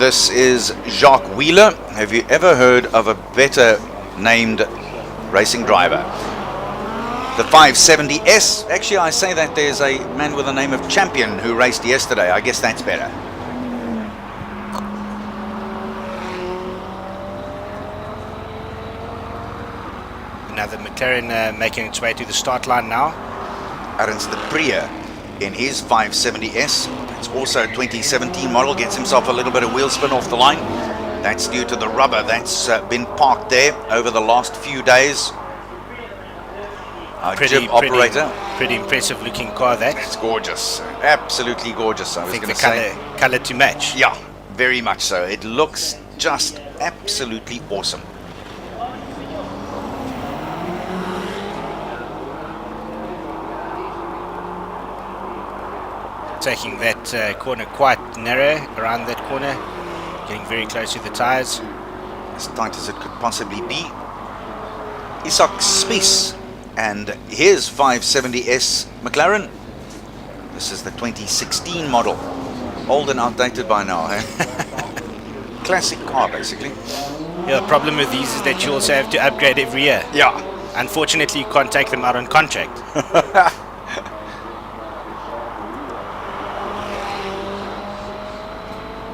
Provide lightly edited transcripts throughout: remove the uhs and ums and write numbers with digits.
This is Jacques Wheeler. Have you ever heard of a better named racing driver? The 570S. Actually, I say that there's a man with the name of Champion who raced yesterday. I guess that's better. Another McLaren making its way to the start line now. Arends de Prier in his 570S. It's also a 2017 model. Gets himself a little bit of wheel spin off the line. That's due to the rubber that's been parked there over the last few days. Our jib operator. Pretty impressive looking car that. It's gorgeous. Absolutely gorgeous. I was going to say. Color to match. Yeah, very much so. It looks just absolutely awesome. Taking that corner quite narrow around that corner, getting very close to the tires. As tight as it could possibly be. Isak Spies and his 570S McLaren. This is the 2016 model. Old and outdated by now, eh? Classic car, basically. Yeah, the problem with these is that you also have to upgrade every year. Yeah. Unfortunately, you can't take them out on contract.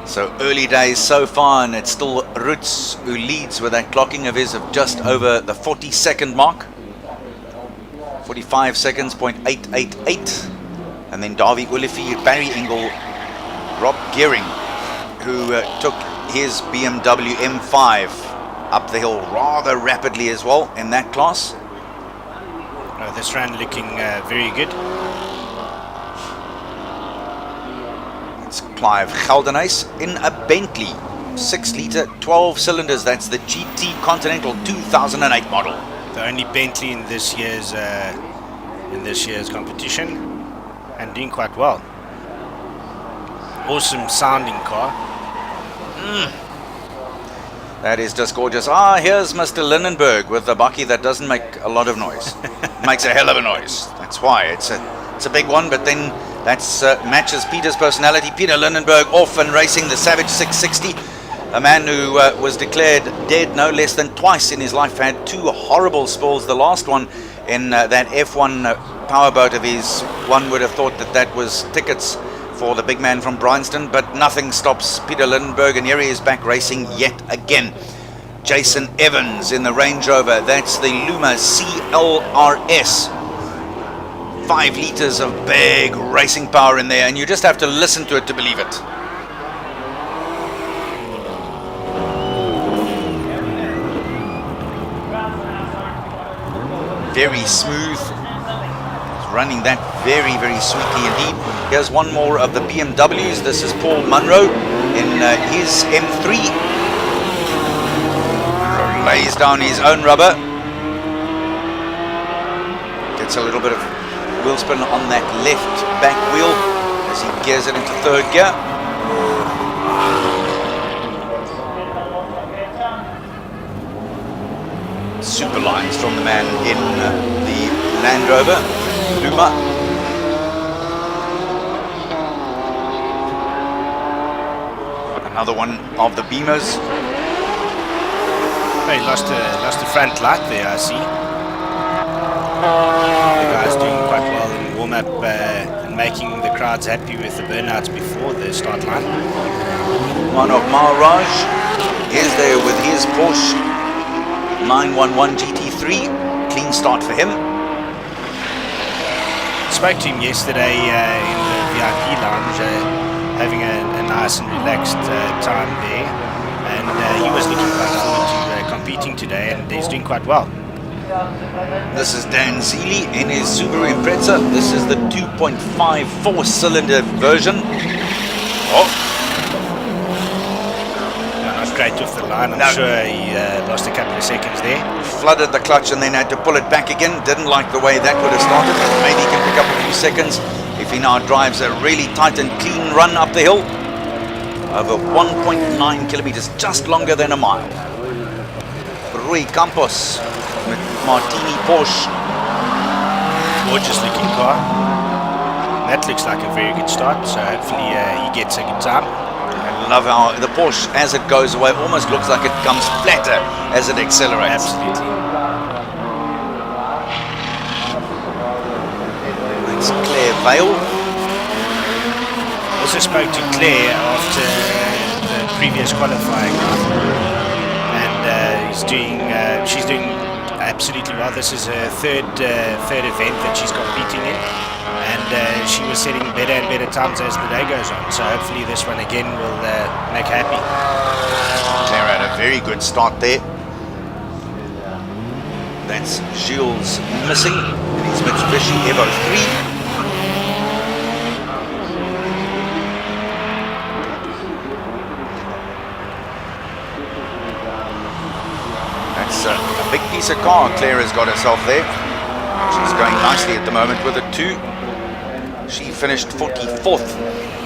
So early days so far, and it's still Roots who leads with that clocking of his of just over the 40-second mark. 45 seconds, 0.888. And then Davy Olivier, Barry Engel, Rob Gearing, who took his BMW M5 up the hill rather rapidly as well in that class. This run looking very good. Clive Geldenhuys in a Bentley 6-litre 12 cylinders. That's the GT Continental 2008 model. The only Bentley in this year's competition, and doing quite well. Awesome sounding car. That is just gorgeous. Here's Mr. Lindenberg with the bakkie that doesn't make a lot of noise. Makes a hell of a noise. That's why it's a big one, but then that's matches Peter's personality. Peter Lindenberg off and racing the Savage 660. A man who was declared dead no less than twice in his life. Had two horrible spills. The last one in that F1 powerboat of his. One would have thought that was tickets for the big man from Bryanston, but nothing stops Peter Lindenberg, and here he is back racing yet again. Jason Evans in the Range Rover. That's the Luma CLRS. 5 litres of big racing power in there, and you just have to listen to it to believe it. Very smooth. He's running that very, very sweetly indeed. Here's one more of the BMWs. This is Paul Munro in his M3. Lays down his own rubber. Gets a little bit of wheel spin on that left back wheel as he gears it into third gear. Super lines from the man in the Land Rover Luma. Another one of the Beamers. He lost the front light there, I see. The guy's doing quite well in warm-up and making the crowds happy with the burnouts before the start line. Manov Maharaj is there with his Porsche 911 GT3. Clean start for him. Spoke to him yesterday in the VIP lounge, having a nice and relaxed time there, and he was looking quite forward to competing today, and he's doing quite well. This is Dan Seeley in his Subaru Impreza. This is the 2.54 cylinder version. Not great off the line. I'm sure he lost a couple of seconds there. Flooded the clutch and then had to pull it back again. Didn't like the way that would have started. Maybe he can pick up a few seconds if he now drives a really tight and clean run up the hill. Over 1.9 kilometers, just longer than a mile. Rui Campos with Martini Porsche. Gorgeous looking car. That looks like a very good start, so hopefully he gets a good time. A Love how the Porsche, as it goes away, almost looks like it comes flatter as it accelerates. Absolutely. That's Claire Vale. Also spoke to Claire after the previous qualifying round, and she's doing absolutely well. This is her third event that she's competing in, and she was setting better and better times as the day goes on. So hopefully this one again will make her happy. Claire had a very good start there. That's Gilles missing in his Mitsubishi Evo 3. That's a big piece of car Claire has got herself there. She's going nicely at the moment with a 2. She finished 44th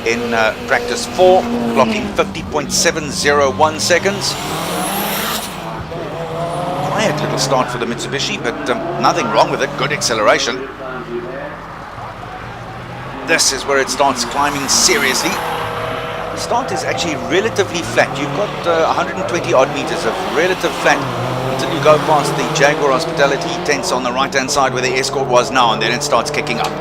in practice 4, clocking 50.701 seconds. Quiet little start for the Mitsubishi, but nothing wrong with it. Good acceleration. This is where it starts climbing seriously. The start is actually relatively flat. You've got 120 odd meters of relative flat until you go past the Jaguar Hospitality tents on the right hand side where the Escort was now, and then it starts kicking up.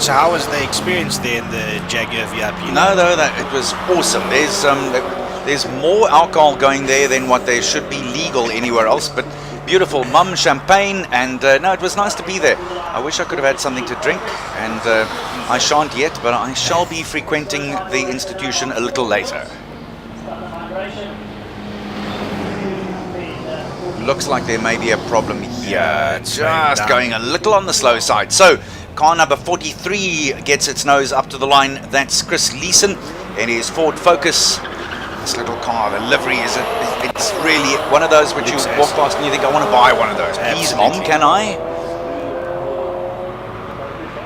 So how was the experience there in the Jaguar VIP? No, though, it was awesome. There's more alcohol going there than what there should be legal anywhere else, but beautiful mum champagne, and no, it was nice to be there. I wish I could have had something to drink, and I shan't yet, but I shall be frequenting the institution a little later. Looks like there may be a problem here, just going a little on the slow side. So car number 43 gets its nose up to the line. That's Chris Leeson in his Ford Focus. This little car, the livery, it's really one of those which you walk past and you think, I want to buy one of those. Please, Mom, can I?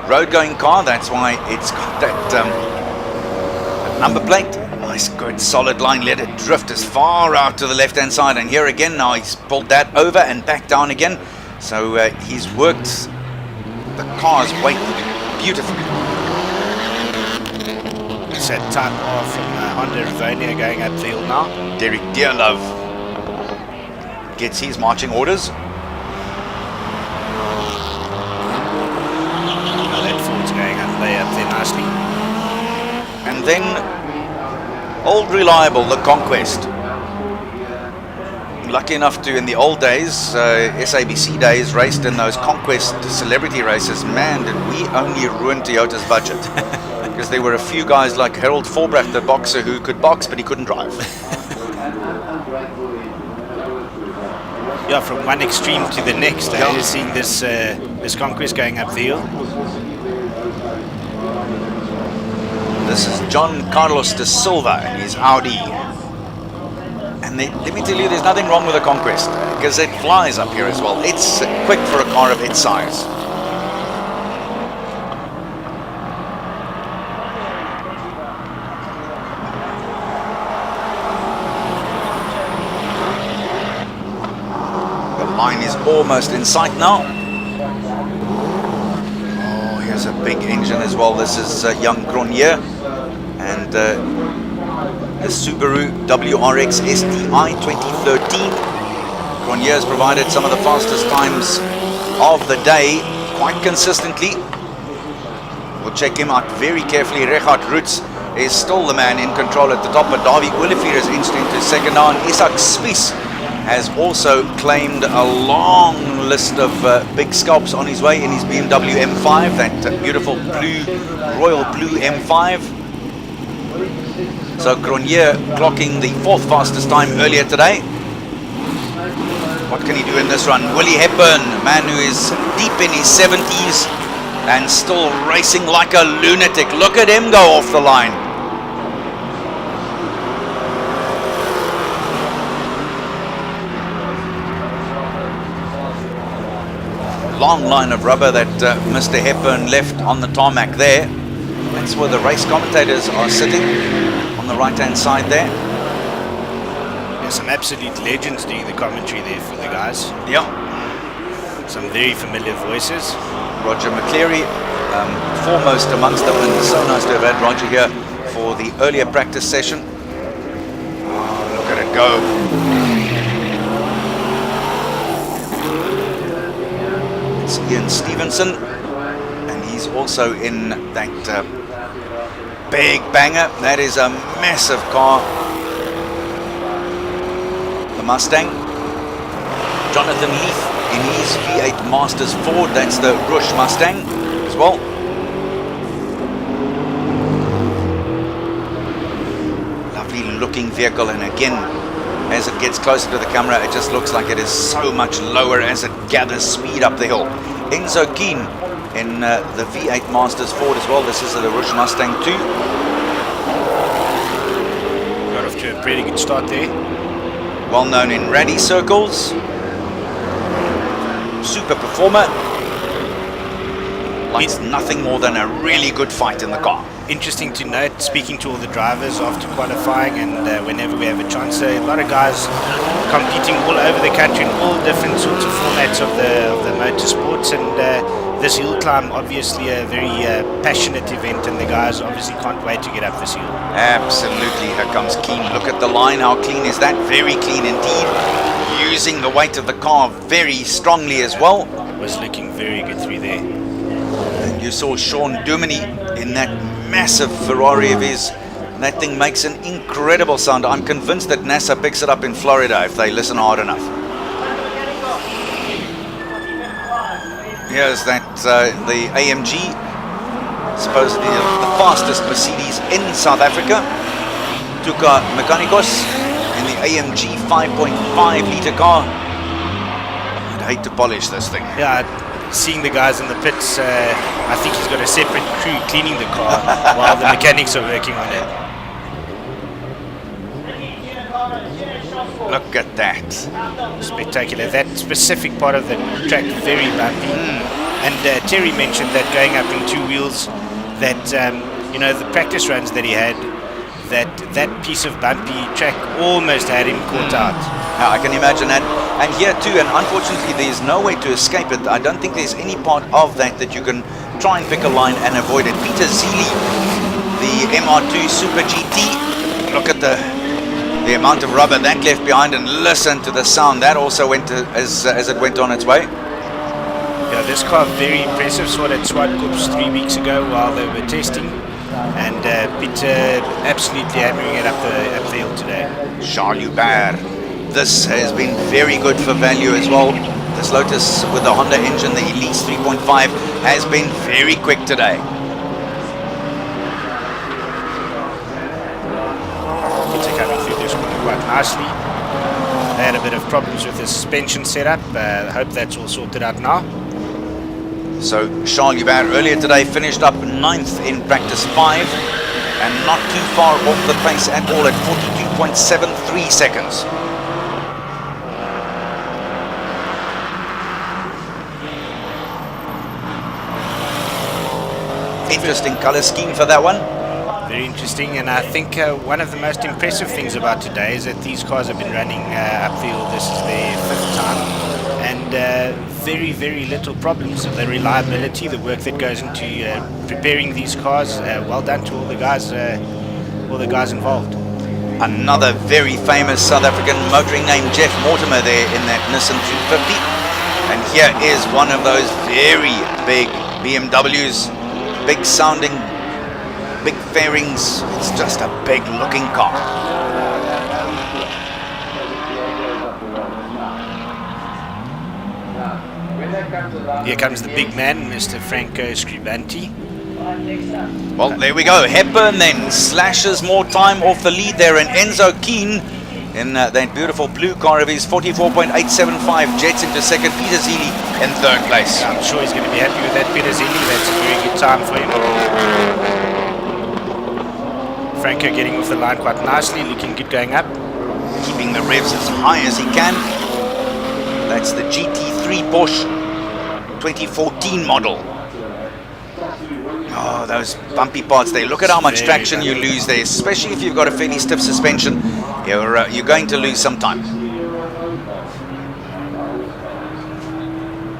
Road going car, that's why it's got that number plate. Nice, good, solid line. Let it drift as far out to the left-hand side. And here again, now he's pulled that over and back down again. So he's worked the car's weight beautifully. It's a type R from Honda Rivonia going up the hill now. Derek Dearlove gets his marching orders. Now that Ford's going up there nicely. And then old reliable, the Conquest. Lucky enough to, in the old days, SABC days, raced in those Conquest celebrity races. Man, did we only ruin Toyota's budget. Because there were a few guys like Harold Forbrath, the boxer, who could box, but he couldn't drive. Yeah, from one extreme to the next. You're seeing this Conquest going up the hill. This is John Carlos de Silva and his Audi. And let me tell you, there's nothing wrong with the Conquest, because it flies up here as well. It's quick for a car of its size. The line is almost in sight now. Oh, here's a big engine as well. This is young Grenier. And the Subaru WRX STI 2013. Grenier has provided some of the fastest times of the day quite consistently. We'll check him out very carefully. Richard Roots is still the man in control at the top, but Davy Olivier is inched into second now, and Isak Spies has also claimed a long list of big scalps on his way in his BMW M5, that beautiful blue, royal blue M5. So Grenier clocking the 4th fastest time earlier today. What can he do in this run? Willie Hepburn, man who is deep in his 70s and still racing like a lunatic. Look at him go off the line. Long line of rubber that Mr. Hepburn left on the tarmac there. That's where the race commentators are sitting, on the right hand side there. There's some absolute legends doing the commentary there for the guys. Yeah. Some very familiar voices. Roger McCleary, foremost amongst them, and so nice to have had Roger here for for the earlier practice session. Oh, look at it go. It's Ian Stevenson, and he's also in that big banger. That is a massive car. The Mustang. Jonathan Leith in his V8 Masters Ford. That's the Rush Mustang as well. Lovely looking vehicle, and again, as it gets closer to the camera, it just looks like it is so much lower as it gathers speed up the hill. Enzo Keen in the V8 Masters Ford as well. This is the Rush Mustang 2. Got off to a pretty good start there. Well known in rally circles. Super performer. Likes nothing more than a really good fight in the car. Interesting to note, speaking to all the drivers after qualifying, and whenever we have a chance, a lot of guys competing all over the country in all different sorts of formats of the motorsports, and this hill climb, obviously a very passionate event, and the guys obviously can't wait to get up this hill. Absolutely. Here comes Keen. Look at the line. How clean is that? Very clean indeed. Using the weight of the car very strongly as well. Was looking very good through there. And you saw Sean Duminy in that massive Ferrari of his. That thing makes an incredible sound. I'm convinced that NASA picks it up in Florida if they listen hard enough. Here's that the AMG, supposedly the fastest Mercedes in South Africa. Tuka Mechanicos in the AMG 5.5 litre car. I'd hate to polish this thing. Yeah, seeing the guys in the pits, I think he's got a separate crew cleaning the car while the mechanics are working on it. Look at that. Spectacular. That specific part of the track, very bumpy. And Terry mentioned that going up in two wheels, that, you know, the practice runs that he had, that piece of bumpy track almost had him caught out. Yeah, I can imagine that. And here too, and unfortunately there's no way to escape it. I don't think there's any part of that you can try and pick a line and avoid it. Peter Zeely, the MR2 Super GT. Look at the amount of rubber that left behind, and listen to the sound that also went to, as it went on its way. Yeah, this car very impressive. Saw it at Swartkops 3 weeks ago while they were testing, and Peter absolutely hammering it up the hill today. Charles Hubert. This has been very good for value as well. This Lotus with the Honda engine, the Elise 3.5, has been very quick today. Peter coming through this corner quite nicely. They had a bit of problems with the suspension setup. I hope that's all sorted out now. So Charles Hubert earlier today finished up 9th in practice 5, and not too far off the pace at all at 42.73 seconds. Interesting color scheme for that one. Very interesting, and I think one of the most impressive things about today is that these cars have been running upfield. This is their 5th time, and very, very little problems. The reliability, the work that goes into preparing these cars, well done to all the guys involved. Another very famous South African motoring name, Jeff Mortimer, there in that Nissan 350, and here is one of those very big BMWs. Big sounding, big fairings. It's just a big looking car. Here comes the big man, Mr. Franco Scribanti. Well, there we go. Hepburn then slashes more time off the lead there, and Enzo Keen in that beautiful blue car of his, 44.875, jets into second. Peter Zeely in 3rd place. I'm sure he's going to be happy with that, Peter Zeely. That's a very good time for him. Franco getting off the line quite nicely, looking good going up. Keeping the revs as high as he can. That's the GT3 Porsche 2014 model. Oh, those bumpy parts there. Look at how much traction you lose there, especially if you've got a fairly stiff suspension. You're going to lose some time.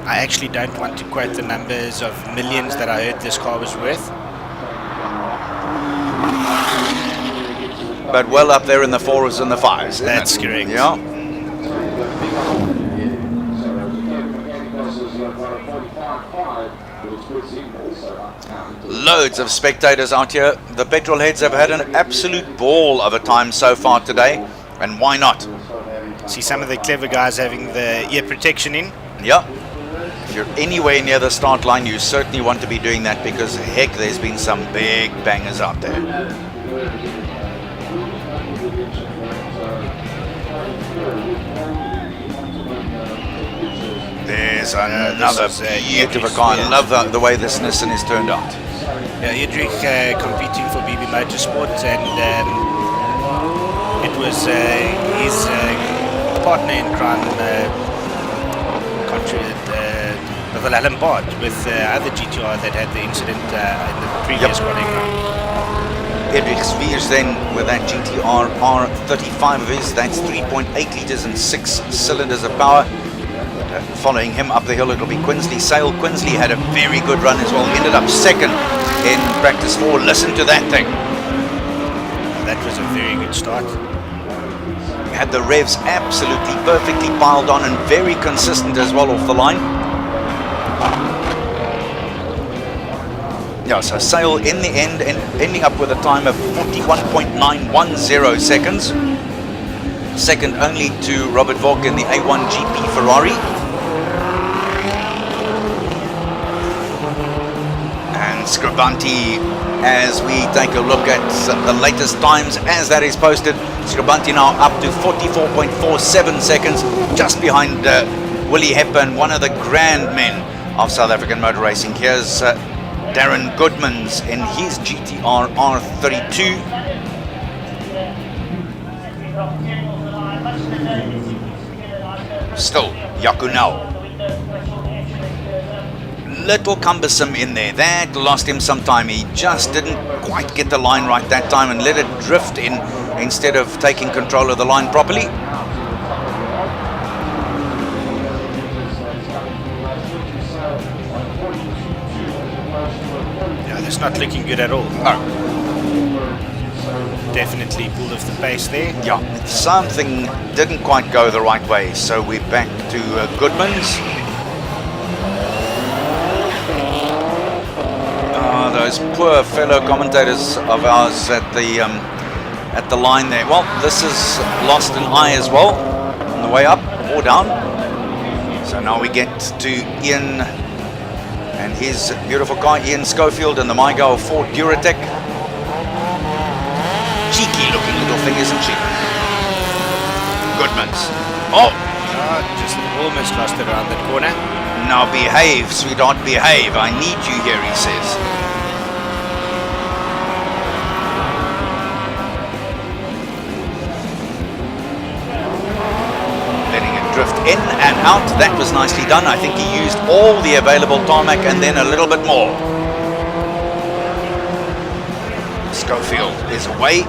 I actually don't want to quote the numbers of millions that I heard this car was worth. but well up there in the 4s and the 5s. That's correct. Yeah. Loads of spectators out here. The petrol heads have had an absolute ball of a time so far today, and why not? See some of the clever guys having the ear protection in. Yeah. If you're anywhere near the start line, you certainly want to be doing that, because heck, there's been some big bangers out there. There's another beautiful car. I love the way this Nissan is turned out. Yeah, Edric competing for BB Motorsport, and it was his partner in crime, with Alan Bard, with other GTR that had the incident in the previous qualifying round. Edric's Viers then with that GTR R35 of his, that's 3.8 litres and 6 cylinders of power. Following him up the hill, it'll be Quinsley Sale. Quinsley had a very good run as well. He ended up second in practice 4. Listen to that thing. That was a very good start. Had the revs absolutely perfectly piled on and very consistent as well off the line. Yeah, so Sale in the end and ending up with a time of 41.910 seconds. Second only to Robert Volk in the A1 GP Ferrari. And Scribanti, as we take a look at the latest times as that is posted, Scribanti now up to 44.47 seconds, just behind Willie Hepburn, one of the grand men of South African motor racing. Here's Darren Goodmans in his GTR R32. Still, Yakunau. Little cumbersome in there. That lost him some time. He just didn't quite get the line right that time and let it drift in instead of taking control of the line properly. Yeah, that's not looking good at all. No. Definitely pulled off the pace there. Yeah, something didn't quite go the right way, so we're back to Goodmans. Those poor fellow commentators of ours at the line there. Well, this is lost an eye as well on the way up or down. So now we get to Ian and his beautiful car, Ian Schofield, and the MyGo Ford Duratec. Cheeky looking little thing, isn't she? Goodmans. Oh! Just almost lost it around that corner. Now behave, sweetheart, behave. I need you here, he says. Letting it drift in and out. That was nicely done. I think he used all the available tarmac and then a little bit more. Schofield is away.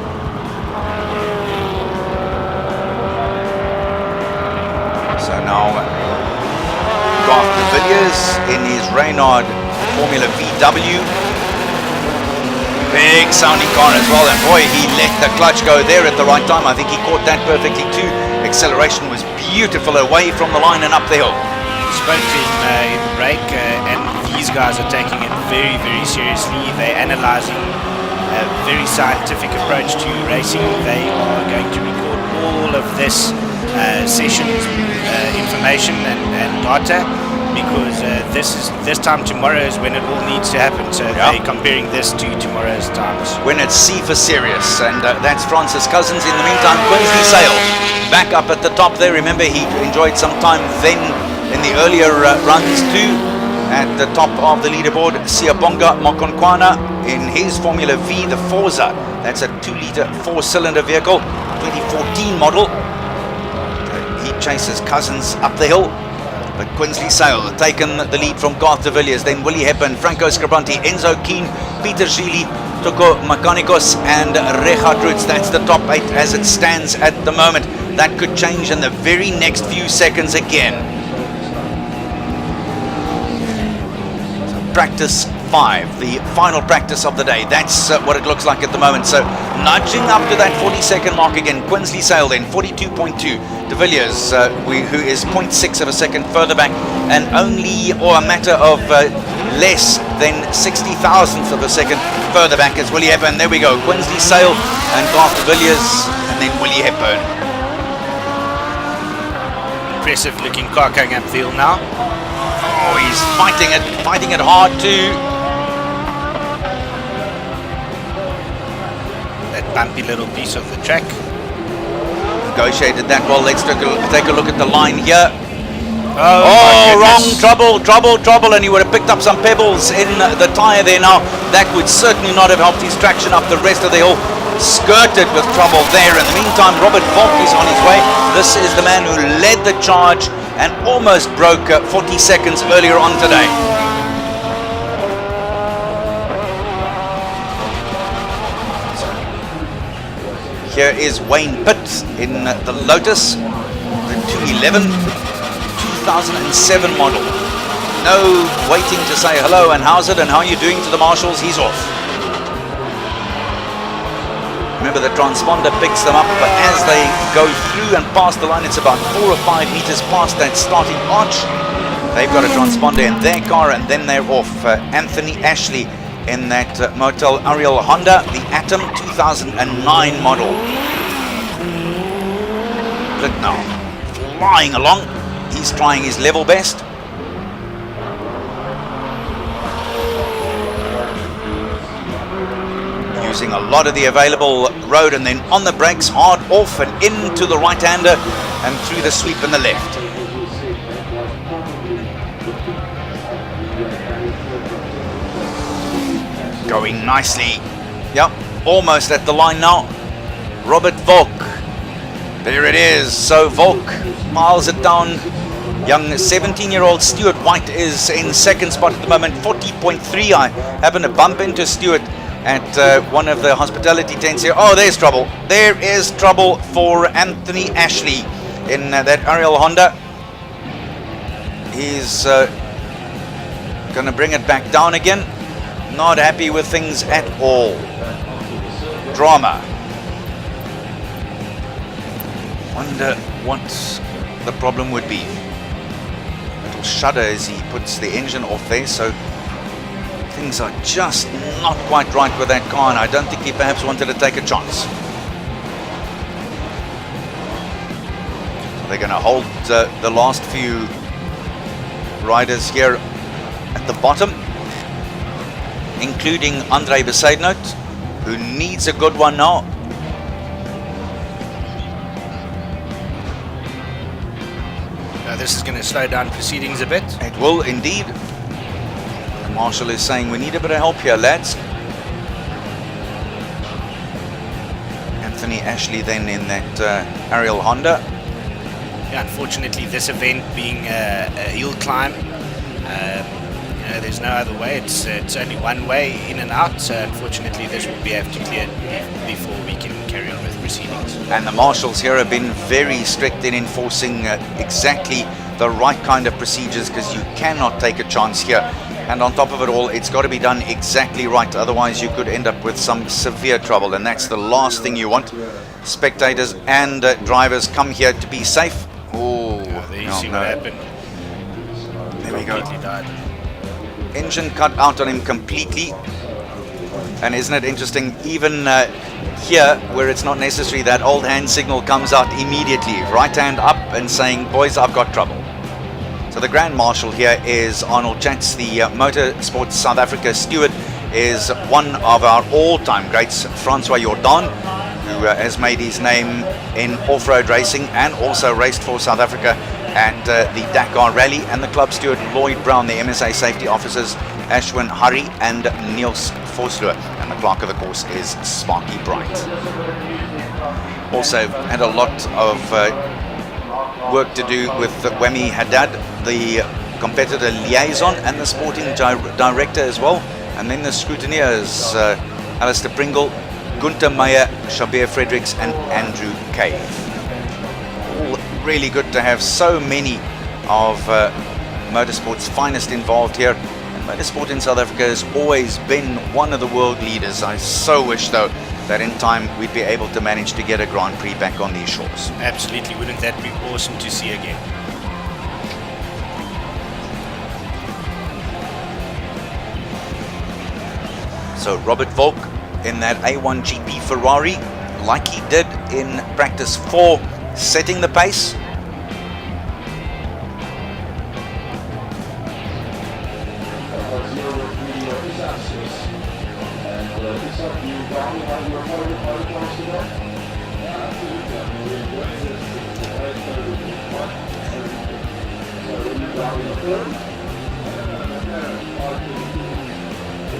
So now Garth de Villiers in his Reynard Formula VW. Big sounding car as well, and boy, he let the clutch go there at the right time. I think he caught that perfectly too. Acceleration was beautiful away from the line and up the hill. Spoke to him in the break, and these guys are taking it very, very seriously. They're analysing a very scientific approach to racing. They are going to record all of this sessions, information and data, because this time tomorrow is when it all needs to happen. So they're comparing this to tomorrow's times. When it's C for serious, and that's Francis Cousins. In the meantime, Quinsley Sale back up at the top there. Remember, he enjoyed some time then in the earlier runs too. At the top of the leaderboard, Siyabonga Mokonkwana in his Formula V, the Forza. That's a 2-litre 4-cylinder vehicle, 2014 model. He chases Cousins up the hill, but Quinsley Sale taken the lead from Garth de Villiers, then Willie Hepburn, Franco Scribanti, Enzo Keen, Peter Gili, Toko Mechanicos and Richard Roots. That's the top 8 as it stands at the moment. That could change in the very next few seconds again. So practice 5, the final practice of the day. That's what it looks like at the moment. So nudging up to that 40-second mark again. Quinsley Sale then 42.2. De Villiers, who is 0.6 of a second further back, and only a matter of less than 60 thousandths of a second further back as Willie Hepburn. There we go. Quinsley Sale and Garth De Villiers, and then Willie Hepburn. Impressive looking car going upfield now. Oh, he's fighting it hard too. That bumpy little piece of the track. Negotiated that well. Let's take a look at the line here. Oh, wrong, trouble, and he would have picked up some pebbles in the tyre there. Now, that would certainly not have helped his traction up the rest of the hill. Skirted with trouble there. In the meantime, Robert Volk is on his way. This is the man who led the charge and almost broke 40 seconds earlier on today. Here is Wayne Pitt in the Lotus, the 211, 2007 model. No waiting to say hello and how's it and how are you doing to the marshals. He's off. Remember, the transponder picks them up as they go through and past the line. It's about 4 or 5 meters past that starting arch. They've got a transponder in their car and then they're off. Anthony Ashley in that Motel Ariel Honda, the Atom 2009 model. Look now, flying along. He's trying his level best. Using a lot of the available road and then on the brakes, hard off and into the right-hander and through the sweep in the left. Going nicely. Yep, almost at the line now. Robert Volk. There it is. So Volk miles it down. Young 17-year-old Stuart White is in second spot at the moment, 40.3. I happen to bump into Stuart at one of the hospitality tents here. Oh, there's trouble. There is trouble for Anthony Ashley in that Ariel Honda. He's going to bring it back down again. Not happy with things at all. Drama. Wonder what the problem would be. Little shudder as he puts the engine off there, so things are just not quite right with that car, and I don't think he perhaps wanted to take a chance. So they're going to hold the last few riders here at the bottom, including Andre Besaidnout, who needs a good one now. This is going to slow down proceedings a bit. It will indeed. The marshal is saying we need a bit of help here, lads. Anthony Ashley then in that Ariel Honda. Yeah, unfortunately, this event being a hill climb, there's no other way. It's only one way in and out. So unfortunately, this will have to clear before we can carry on with proceedings. And the marshals here have been very strict in enforcing exactly the right kind of procedures, because you cannot take a chance here. And on top of it all, it's got to be done exactly right. Otherwise, you could end up with some severe trouble, and that's the last thing you want. Spectators and drivers come here to be safe. Oh, there you see what happened. There we go. Died. Engine cut out on him completely. And isn't it interesting, even here where it's not necessary, that old hand signal comes out immediately, right hand up and saying, boys, I've got trouble. So the Grand Marshal here is Arnold Chats, the Motorsports South Africa steward, is one of our all-time greats, Francois Jordan, who has made his name in off-road racing and also raced for South Africa at the Dakar Rally, and the club steward Lloyd Brown, the MSA safety officers Ashwin Hari and Niels Vosloo, and the clerk of the course is Sparky Bright. Also had a lot of work to do with Wemi Haddad, the competitor liaison and the sporting director as well, and then the scrutineers Alistair Pringle, Gunther Meyer, Shabir Fredericks and Andrew Cave. All really good to have so many of motorsport's finest involved here, and Motorsport in South Africa has always been one of the world leaders. I so wish, though, that in time we'd be able to manage to get a Grand Prix back on these shores. Absolutely, wouldn't that be awesome to see again? So Robert Volk in that A1 GP Ferrari, like he did in practice 4, setting the pace.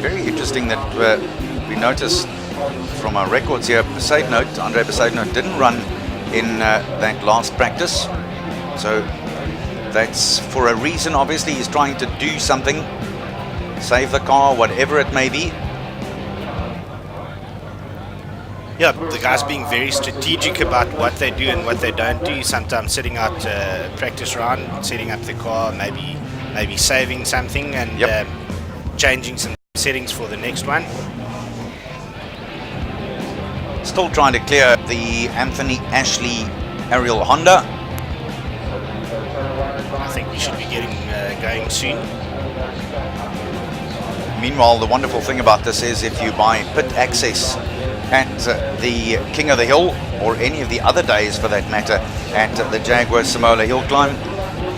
Very interesting that we noticed from our records here, Andre Besaidnout didn't run in that last practice. So that's for a reason. Obviously, he's trying to do something, save the car, whatever it may be. Yeah, the guys being very strategic about what they do and what they don't do. Sometimes setting out a practice round, setting up the car, maybe saving something and changing some settings for the next one. Still trying to clear the Anthony Ashley Ariel Honda. I think we should be getting going soon. Meanwhile, the wonderful thing about this is if you buy pit access at the King of the Hill, or any of the other days for that matter, at the Jaguar Simola Hillclimb,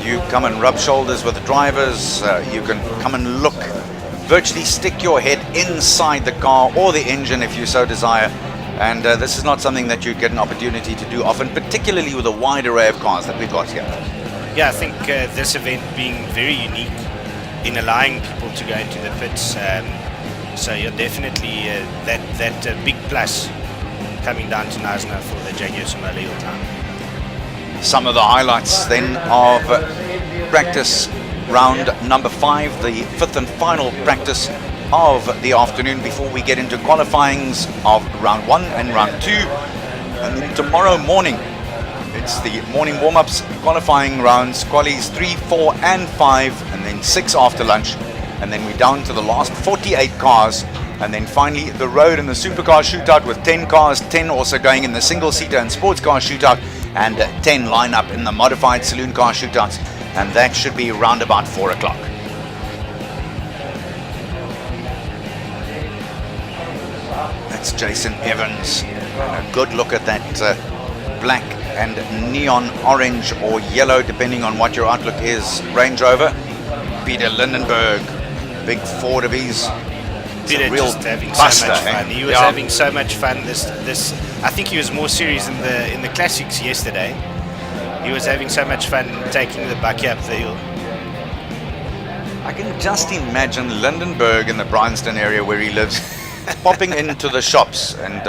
you come and rub shoulders with the drivers, you can come and look, virtually stick your head inside the car or the engine if you so desire. And this is not something that you get an opportunity to do often, particularly with a wide array of cars that we've got here. Yeah, I think this event being very unique in allowing people to go into the pits. So you're definitely that big plus coming down to Knysna for the Jaguar Simola Hillclimb. Some of the highlights then of practice round number 5, the 5th and final practice of the afternoon before we get into qualifyings of round 1 and round 2. And then tomorrow morning, it's the morning warm-ups, qualifying rounds, qualies 3, 4 and 5, and then 6 after lunch. And then we're down to the last 48 cars, and then finally the road and the supercar shootout with 10 cars, 10 also going in the single-seater and sports car shootout, and 10 line up in the modified saloon car shootouts, and that should be round about 4 o'clock. That's Jason Evans, and a good look at that black and neon orange or yellow, depending on what your outlook is, Range Rover. Peter Lindenberg, big Ford of his. Peter real just having buster, so much fun. He was having so much fun. This I think he was more serious in the classics yesterday. He was having so much fun taking the bucky up the hill. I can just imagine Lindenberg in the Bryanston area where he lives, popping into the shops and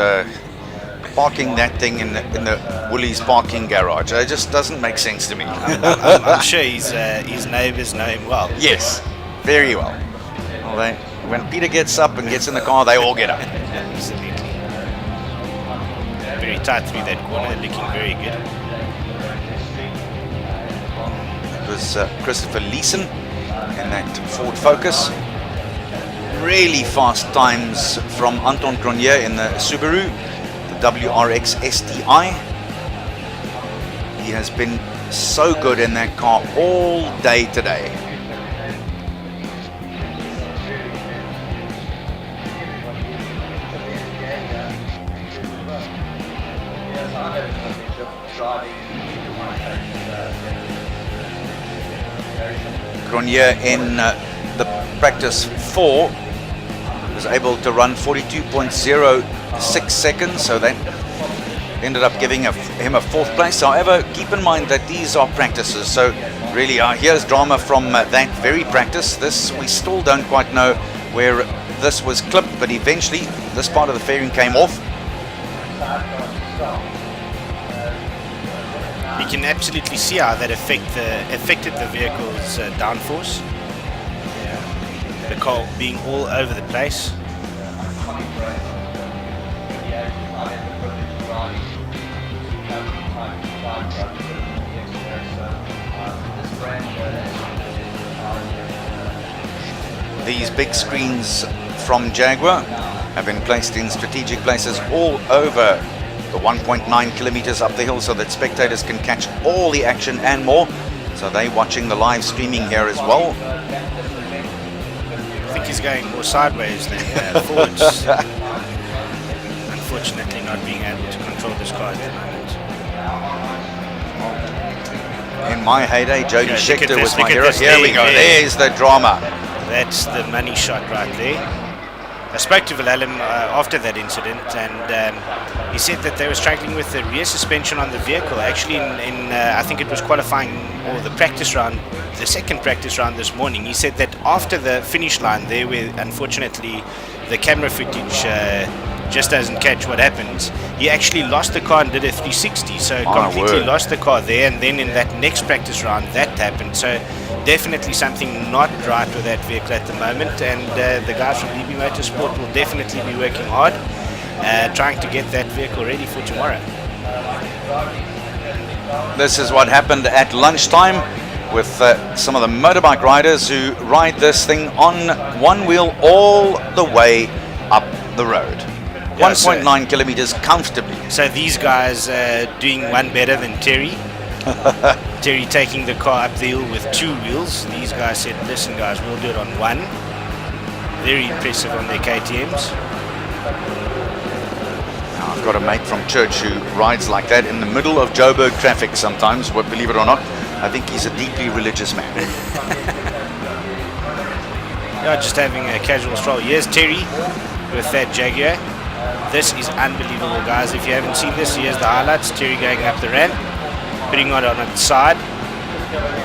parking that thing in the Woolies parking garage. It just doesn't make sense to me. I'm sure his neighbours know him well. Yes, very well. Well, when Peter gets up and gets in the car, they all get up. Absolutely. Very tight through that corner, looking very good. It was Christopher Leeson in that Ford Focus. Really fast times from Anton Cronje in the Subaru, the WRX STI. He has been so good in that car all day today. Cronje in the practice 4 was able to run 42.06 seconds, so that ended up giving him a 4th place. However, keep in mind that these are practices, so really here's drama from that very practice. This, we still don't quite know where this was clipped, but eventually this part of the fairing came off. You can absolutely see how that affected the vehicle's downforce. The car being all over the place. these big screens from Jaguar have been placed in strategic places all over the 1.9 kilometers up the hill so that spectators can catch all the action and more. So they're watching the live streaming here as well. I think he's going more sideways than forwards. Unfortunately, not being able to control this car at the moment. In my heyday, Jody Scheckter was my look at hero. this, Here we go. There's the drama. That's the money shot right there. I spoke to Willem after that incident, and he said that they were struggling with the rear suspension on the vehicle. Actually, in I think it was qualifying or the practice round, the second practice round this morning, he said that after the finish line there, where unfortunately the camera footage just doesn't catch what happens, he actually lost the car and did a 360, so completely lost the car there. And then in that next practice round, that happened. So definitely something not right with that vehicle at the moment, and the guys from DB Motorsport will definitely be working hard trying to get that vehicle ready for tomorrow. This is what happened at lunchtime with some of the motorbike riders who ride this thing on one wheel all the way up the road. 1.9 kilometers comfortably. So these guys doing one better than Terry. Terry taking the car up the hill with two wheels. These guys said, listen guys, we'll do it on one. Very impressive on their KTMs. Now, I've got a mate from church who rides like that in the middle of Joburg traffic sometimes, believe it or not. I think he's a deeply religious man. Yeah, just having a casual stroll. Here's Terry with that Jaguar. This is unbelievable, guys. If you haven't seen this, here's the highlights. Terry going up the ramp, putting it on its side.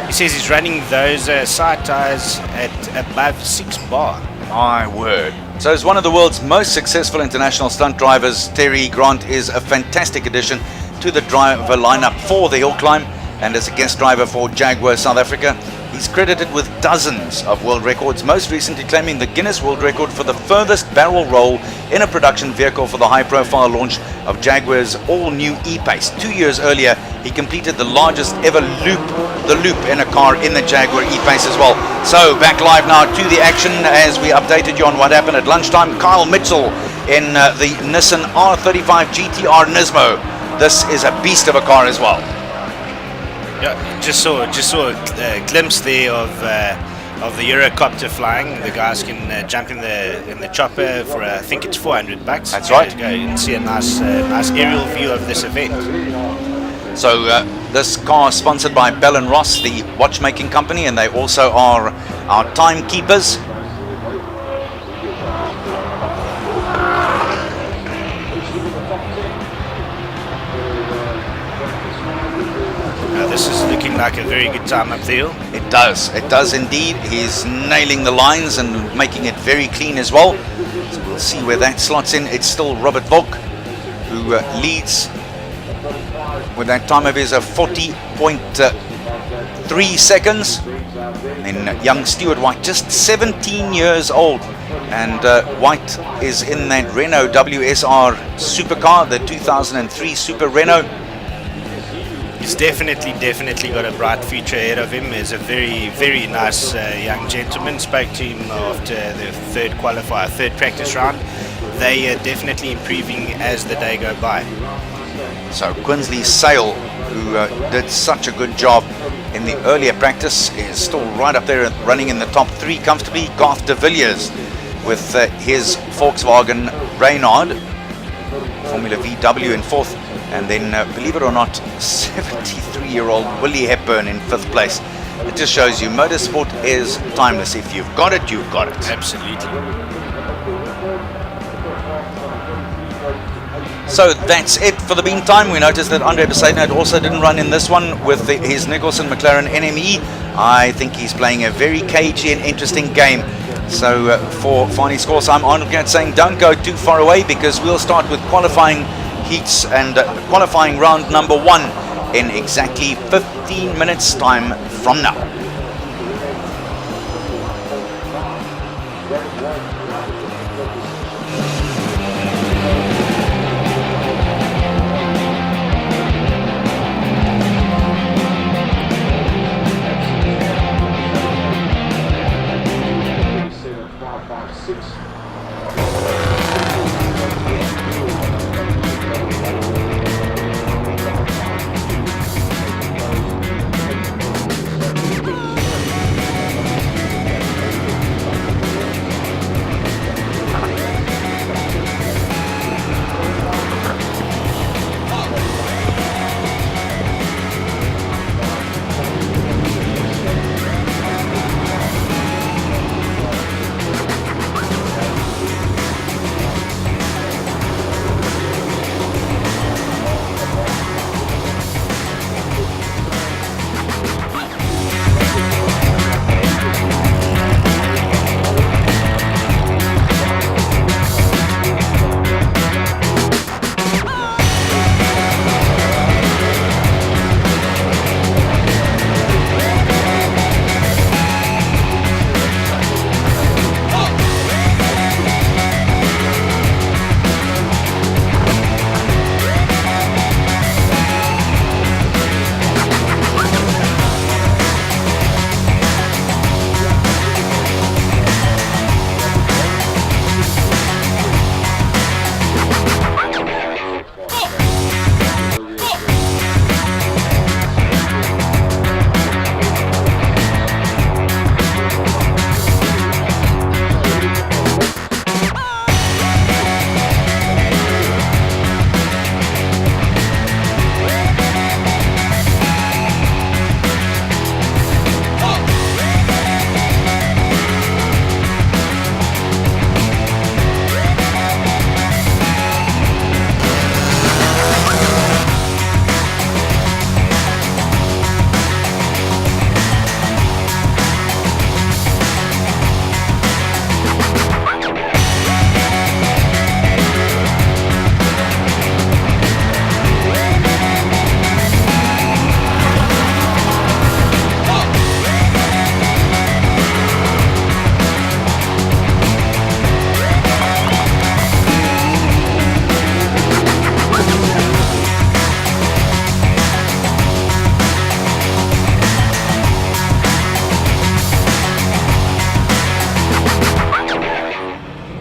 He says he's running those side tires at above 6 bar. My word. So as one of the world's most successful international stunt drivers, Terry Grant is a fantastic addition to the driver lineup for the Hillclimb, and as a guest driver for Jaguar South Africa, he's credited with dozens of world records, most recently claiming the Guinness World Record for the furthest barrel roll in a production vehicle for the high-profile launch of Jaguar's all-new E-Pace. 2 years earlier, he completed the largest ever loop in a car in the Jaguar E-Pace as well. So back live now to the action as we updated you on what happened at lunchtime. Kyle Mitchell in the Nissan R35 GTR Nismo. This is a beast of a car as well. Yeah, just saw a glimpse there of the Eurocopter flying. The guys can jump in the chopper for I think it's $400. That's right. To go and see a nice aerial view of this event. So this car is sponsored by Bell & Ross, the watchmaking company, and they also are our timekeepers. This is looking like a very good time up the hill. It does indeed. He's nailing the lines and making it very clean as well. So we'll see where that slots in. It's still Robert Volk who leads with that time of his of 40.3 seconds. And young Stuart White, just 17 years old. And White is in that Renault WSR supercar, the 2003 Super Renault. He's definitely got a bright future ahead of him. He's a very, very nice young gentleman. Spoke to him after the third practice round. They are definitely improving as the day go by. So Quinsley Sale, who did such a good job in the earlier practice, is still right up there running in the top 3 comfortably. Garth de Villiers with his Volkswagen Reynard, Formula VW in 4th. And then, believe it or not, 73-year-old Willie Hepburn in 5th place. It just shows you motorsport is timeless. If you've got it, you've got it. Absolutely. So that's it for the meantime. We noticed that Andre Besaidnout also didn't run in this one with his Nicholson McLaren NME. I think he's playing a very cagey and interesting game. So for Fani Scores, I'm Arnold Gant saying don't go too far away, because we'll start with qualifying heats and qualifying round number 1 in exactly 15 minutes time from now.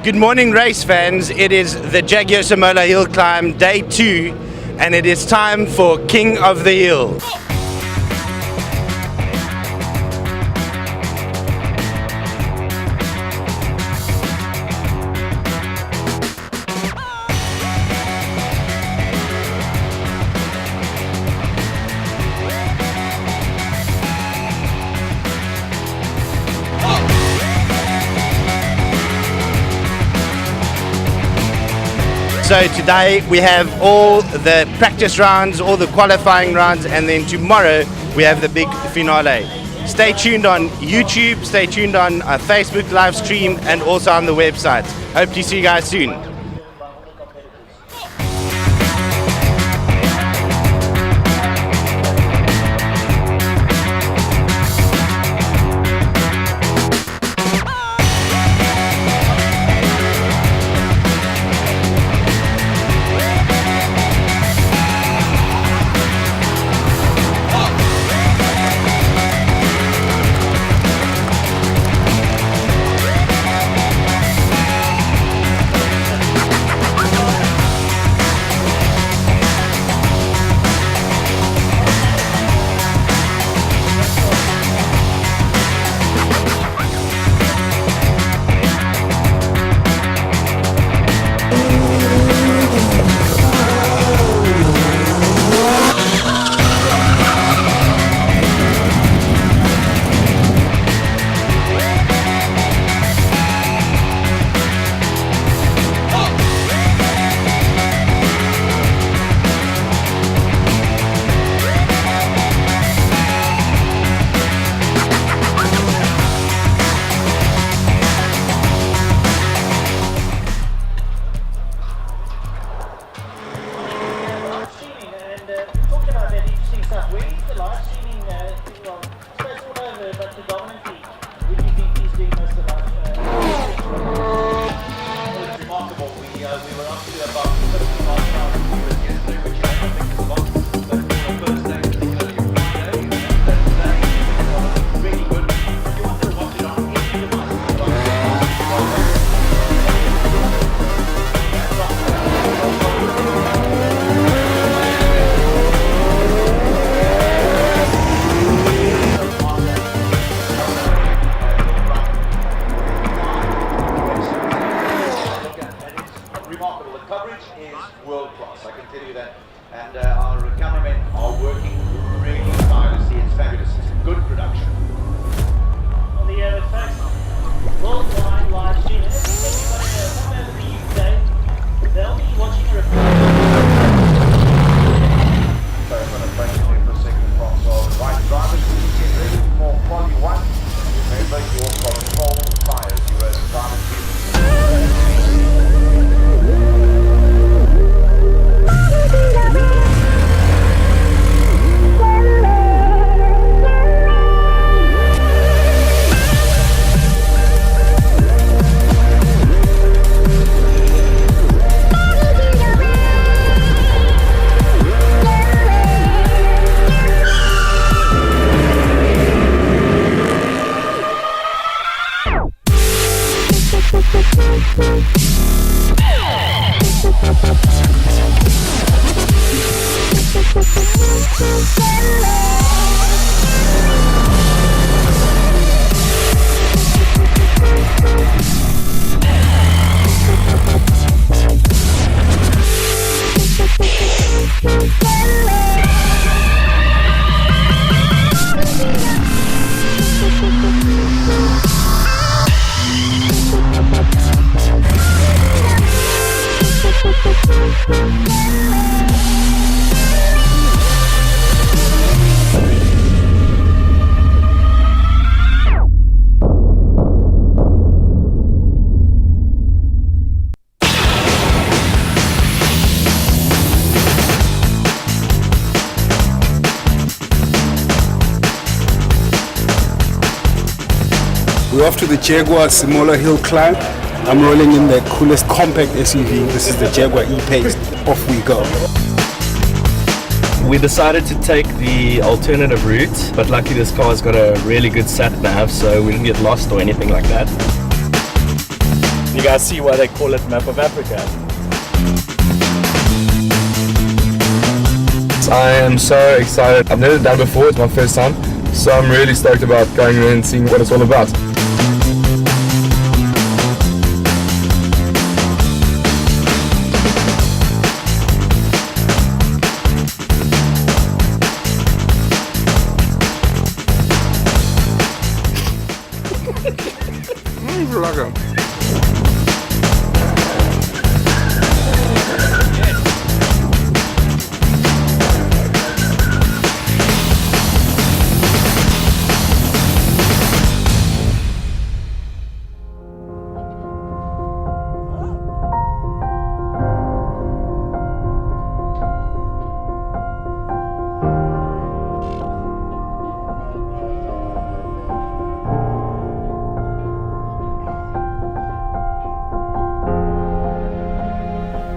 Good morning, race fans. It is the Jaguar Simola Hillclimb day 2, and it is time for King of the Hill. So today we have all the practice rounds, all the qualifying rounds, and then tomorrow we have the big finale. Stay tuned on YouTube, stay tuned on our Facebook live stream, and also on the website. Hope to see you guys soon. Remarkable. The coverage is world class, I can tell you that. And our cameramen are working really tirelessly. It's fabulous. It's a good production. On the first worldwide live stream, everybody come over the UK, they'll be watching a report. So I'm going to break it in for a second from so right drivers, get ready for quality 1. Remember, you're control fires. You are the drivers. We're off to the Jaguar Simola Hillclimb. I'm rolling in the coolest compact SUV. This is the Jaguar E-Pace. Off we go. We decided to take the alternative route, but luckily this car's got a really good sat nav, so we didn't get lost or anything like that. You guys see why they call it Map of Africa. I am so excited. I've never done it before, it's my first time. So I'm really stoked about going there and seeing what it's all about.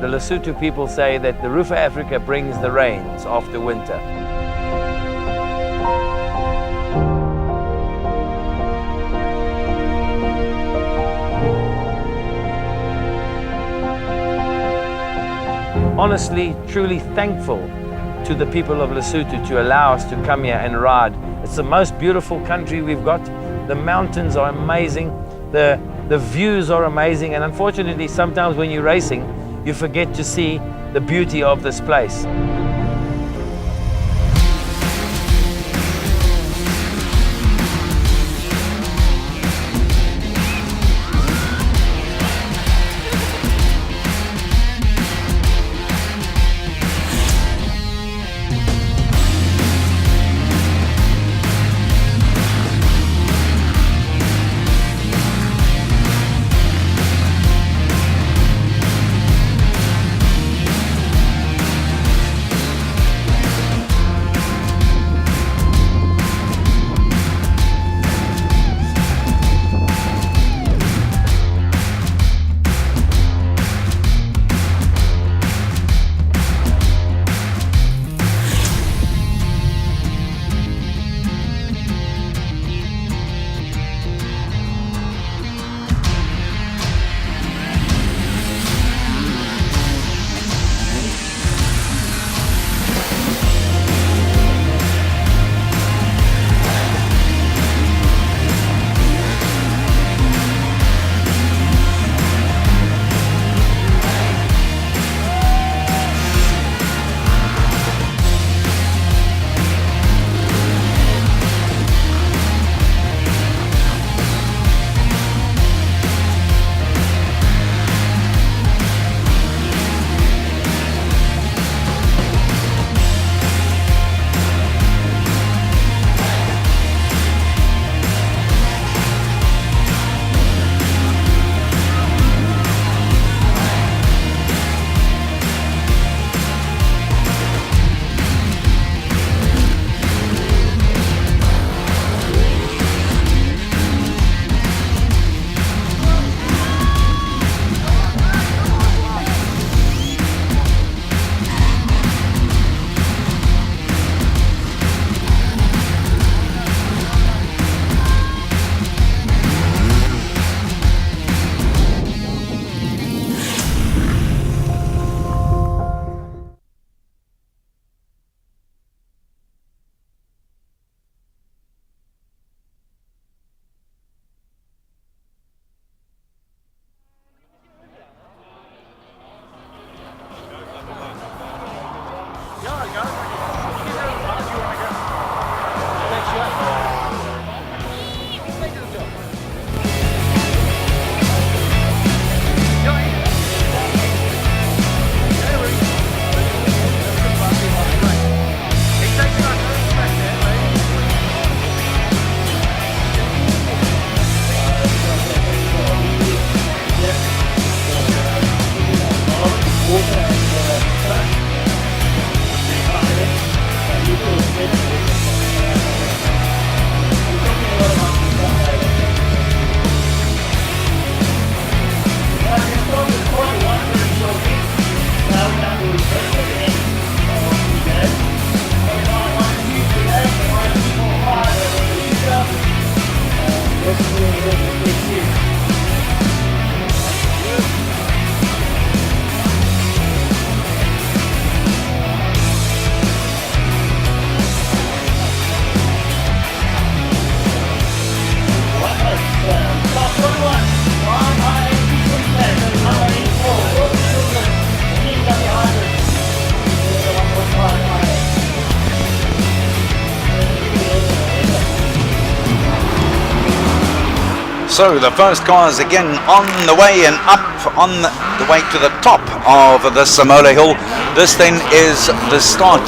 The Lesotho people say that the roof of Africa brings the rains after winter. Honestly, truly thankful to the people of Lesotho to allow us to come here and ride. It's the most beautiful country we've got. The mountains are amazing, the views are amazing, and unfortunately sometimes when you're racing, you forget to see the beauty of this place. So the first car is again on the way and up on the way to the top of the Simola Hill. This then is the start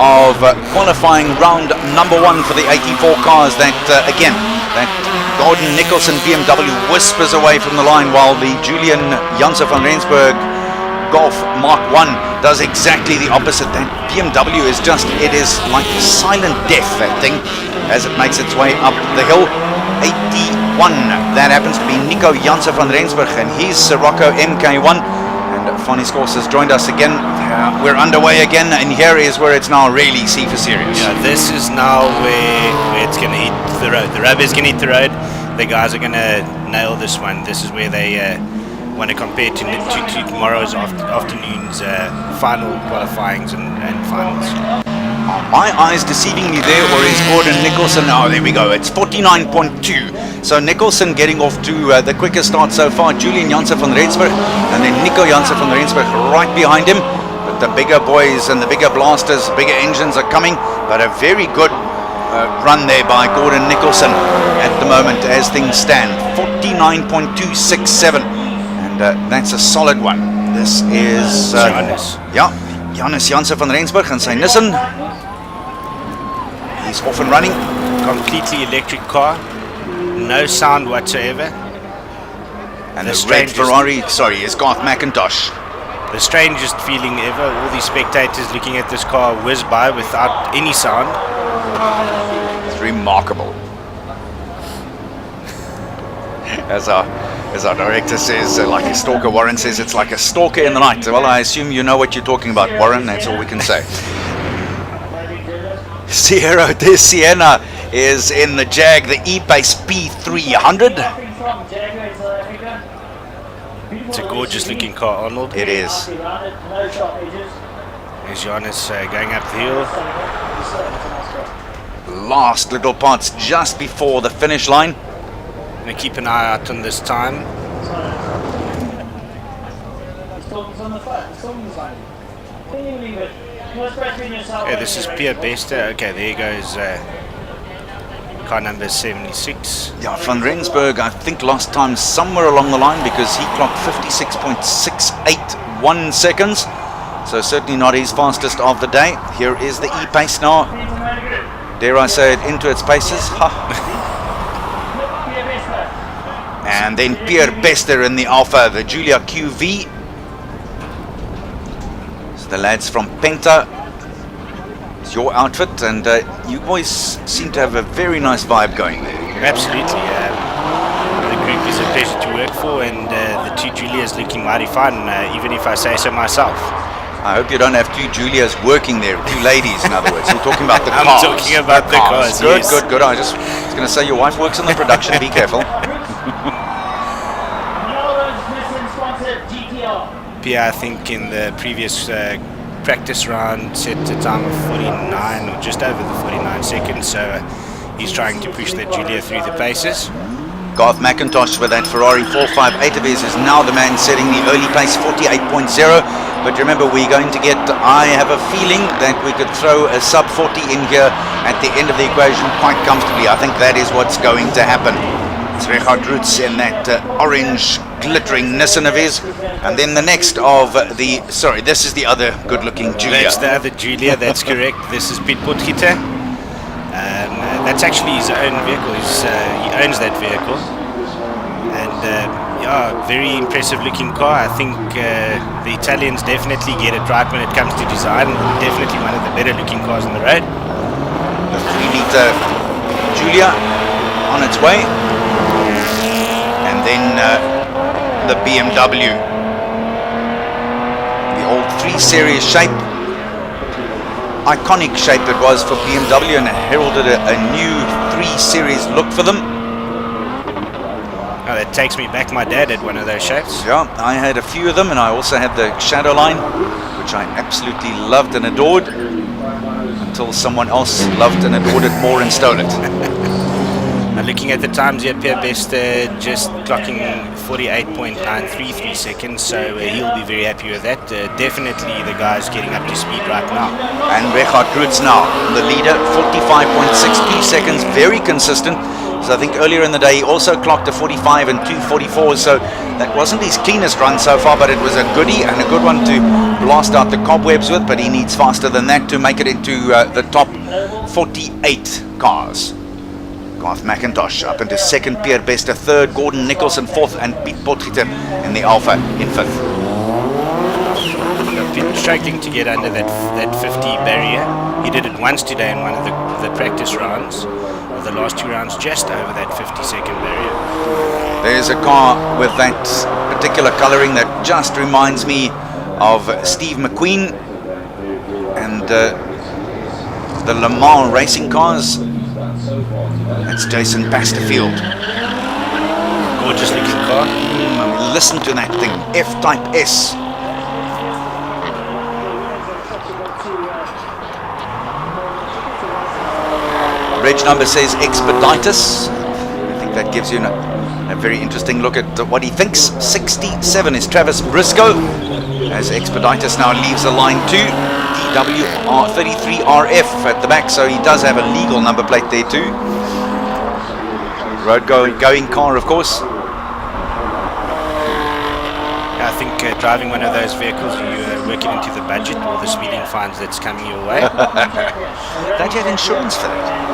of qualifying round number 1 for the 84 cars. That again, that Gordon Nicholson BMW whispers away from the line, while the Julian Janse van Rensburg Golf Mark 1 does exactly the opposite. That BMW is just, it is like silent death, that thing, as it makes its way up the hill. 81, that happens to be Nico Janse van Rensburg and his Sirocco MK1. And Fanny Scors has joined us again. We're underway again, and here is where it's now really see for serious. Yeah, this is now where it's going to hit the road. The rubber is going to hit the road. The guys are going to nail this one. This is where they want to compare to tomorrow's afternoon's final qualifyings and finals. Are my eyes deceiving me there, or is Gordon Nicholson? Oh, there we go. It's 49.2. So Nicholson getting off to the quickest start so far. Julian Janse van Rensburg, and then Nico Janse van Rensburg right behind him. But the bigger boys and the bigger blasters, bigger engines are coming. But a very good run there by Gordon Nicholson at the moment as things stand. 49.267. And that's a solid one. This is Johannes. Yeah, Johannes Janse van Rensburg and sy Nissan. He's off and running. Completely electric car. No sound whatsoever. And the red Ferrari, sorry, is Garth McIntosh. The strangest feeling ever. All these spectators looking at this car whiz by without any sound. It's remarkable. As our director says, like a stalker, Warren says, it's like a stalker in the night. Well, I assume you know what you're talking about, Warren. That's all we can say. Sierra de Siena is in the Jag, the E-Pace P300. It's a gorgeous looking car, Arnold. It is. There's Johannes going up the hill. Last little parts just before the finish line. Going to keep an eye out on this time. Okay, this is Pierre Bester. Okay, there goes car number 76. Yeah, Van Rensburg, I think last time somewhere along the line, because he clocked 56.681 seconds. So certainly not his fastest of the day. Here is the E-Pace now. Dare I say it, into its paces. And then Pierre Bester in the Alpha, the Giulia QV. So the lads from Penta. It's your outfit, and you boys seem to have a very nice vibe going there. Absolutely. The group is a pleasure to work for, and the two Giulias looking mighty fun, even if I say so myself. I hope you don't have two Julias working there, two ladies in other words. You're talking about the cars. I'm talking about the cars, Good, yes. good. I was going to say your wife works in the production, be careful. Pierre, I think in the previous practice round set a time of 49 or just over the 49 seconds, so he's trying to push that Giulia through the paces. Garth McIntosh with that Ferrari 458 of his is now the man setting the early pace, 48.0. But remember, we're going to get, I have a feeling that we could throw a sub 40 in here at the end of the equation quite comfortably. I think that is what's going to happen. It's Richard Roots in that orange glittering Nissan of his. And then the next of the, sorry, this is the other good looking Giulia. That's the other Giulia, that's correct. This is Piet Potgieter. That's actually his own vehicle. He owns that vehicle. And yeah, very impressive looking car. I think the Italians definitely get it right when it comes to design. Definitely one of the better looking cars on the road. The 3-liter Giulia on its way. And then the BMW. The old 3 Series shape. Iconic shape it was for BMW, and it heralded a new 3 Series look for them. Oh, that takes me back. My dad had one of those shapes. Yeah, I had a few of them, and I also had the Shadow Line, which I absolutely loved and adored, until someone else loved and adored it more and stole it. Looking at the times here, Pierre Bester just clocking 48.933 seconds, so he'll be very happy with that. Definitely the guy's getting up to speed right now. And Richard Roots now, the leader, 45.62 seconds, very consistent. So I think earlier in the day he also clocked a 45 and 2:44, so that wasn't his cleanest run so far, but it was a goodie and a good one to blast out the cobwebs with, but he needs faster than that to make it into the top 48 cars. Garth McIntosh up into second, Pierre Bester third, Gordon Nicholson fourth, and Piet Potgieter in the Alpha in fifth. Been struggling to get under that 50 barrier. He did it once today in one of the practice rounds, or the last 2 rounds, just over that 50-second barrier. There's a car with that particular colouring that just reminds me of Steve McQueen and the Le Mans racing cars. That's Jason Pasterfield. Gorgeous looking car. Listen to that thing, F-Type S. Reg number says Expeditus. I think that gives you a very interesting look at what he thinks. 67 is Travis Briscoe, as Expeditus now leaves the line 2. DWR33RF at the back, so he does have a legal number plate there too. Road going car, of course. I think driving one of those vehicles, you work it into the budget, all the speeding fines that's coming your way. Don't you have insurance for that?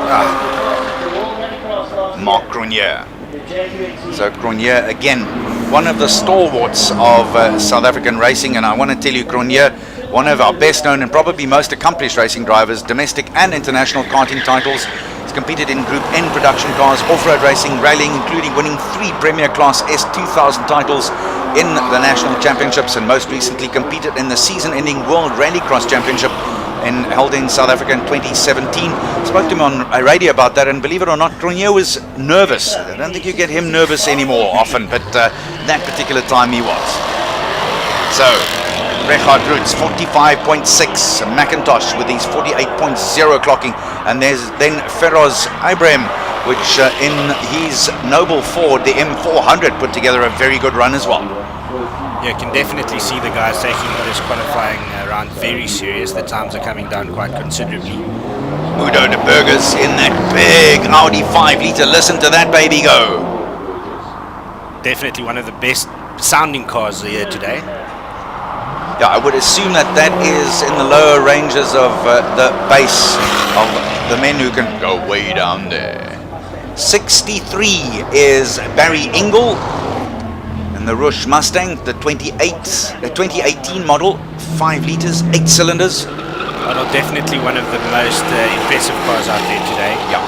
Mark Grenier. So Grenier, again, one of the stalwarts of South African racing, and I want to tell you, Grenier, one of our best known and probably most accomplished racing drivers, domestic and international karting titles. He's competed in Group N production cars, off-road racing, rallying, including winning 3 Premier Class S2000 titles in the National Championships, and most recently competed in the season-ending World Rallycross Championship held in South Africa in 2017. Spoke to him on radio about that, and believe it or not, Grenier was nervous. I don't think you get him nervous anymore often, but that particular time he was. So, Richard Roots 45.6, McIntosh with his 48.0 clocking, and there's then Feroz Ibrahim, which in his Noble Ford, the M400, put together a very good run as well. Yeah, you can definitely see the guys taking this qualifying round very serious. The times are coming down quite considerably. Udo de Burgers in that big Audi 5-litre. Listen to that baby go. Definitely one of the best sounding cars here today. Yeah, I would assume that is in the lower ranges of the base of the men who can go way down there. 63 is Barry Ingle and the Rush Mustang, the 2018 model, 5 litres, 8 cylinders. Well, definitely one of the most impressive cars out there today. Yeah.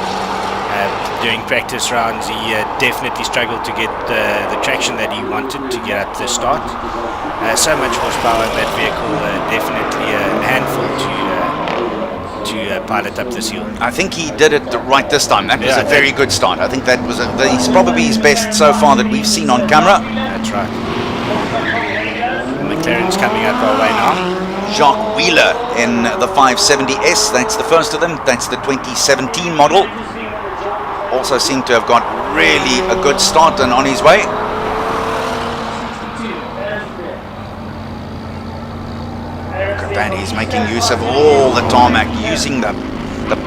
During practice rounds, he definitely struggled to get the traction that he wanted to get at the start. So much horsepower in that vehicle, definitely a handful to pilot up this hill. I think he did it right this time. That was a very good start. I think that was he's probably his best so far that we've seen on camera. That's right. McLaren's coming up our way now. Jacques Wheeler in the 570S. That's the first of them. That's the 2017 model. Also seemed to have got really a good start and on his way. Look at that, he's making use of all the tarmac, using the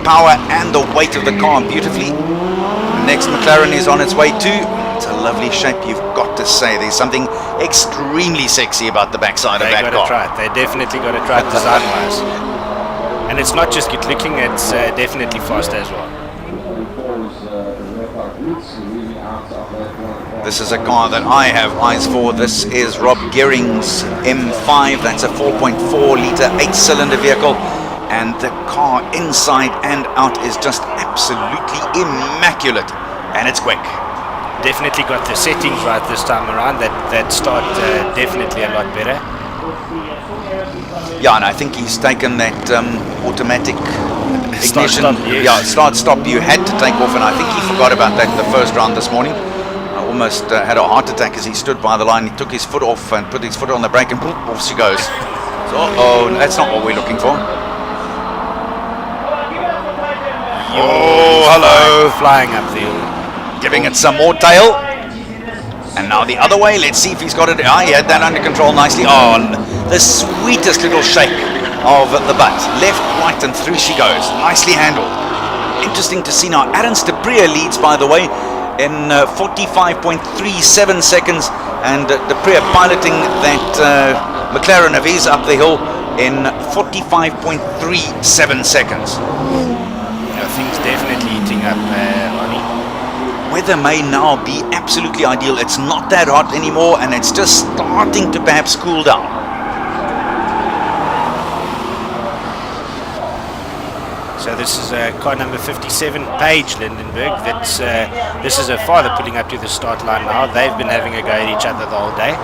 power and the weight of the car beautifully. The next McLaren is on its way too. It's a lovely shape, you've got to say. There's something extremely sexy about the backside of that car. They got to try it. They definitely got to try it design-wise. And it's not just good looking, it's definitely fast as well. This is a car that I have eyes for. This is Rob Gearing's M5. That's a 4.4 litre 8-cylinder vehicle, and the car inside and out is just absolutely immaculate, and it's quick. Definitely got the settings right this time around. That start definitely a lot better. Yeah, and I think he's taken that automatic ignition. Start-stop you had to take off, and I think he forgot about that in the first round this morning. I almost had a heart attack as he stood by the line. He took his foot off and put his foot on the brake, and off she goes. So, that's not what we're looking for. Oh, hello. Flying up the hill. Giving it some more tail. And now the other way. Let's see if he's got it. He had that under control nicely. Oh, the sweetest little shake of the butt. Left, right, and through she goes. Nicely handled. Interesting to see now. Aaron Stepria leads, by the way, in 45.37 seconds, and Stepria piloting that McLaren of his up the hill in 45.37 seconds. Things definitely heating up, Ronnie. Weather may now be absolutely ideal. It's not that hot anymore, and it's just starting to perhaps cool down. So this is car number 57, Paige Lindenberg. This is her father pulling up to the start line now. They've been having a go at each other the whole day.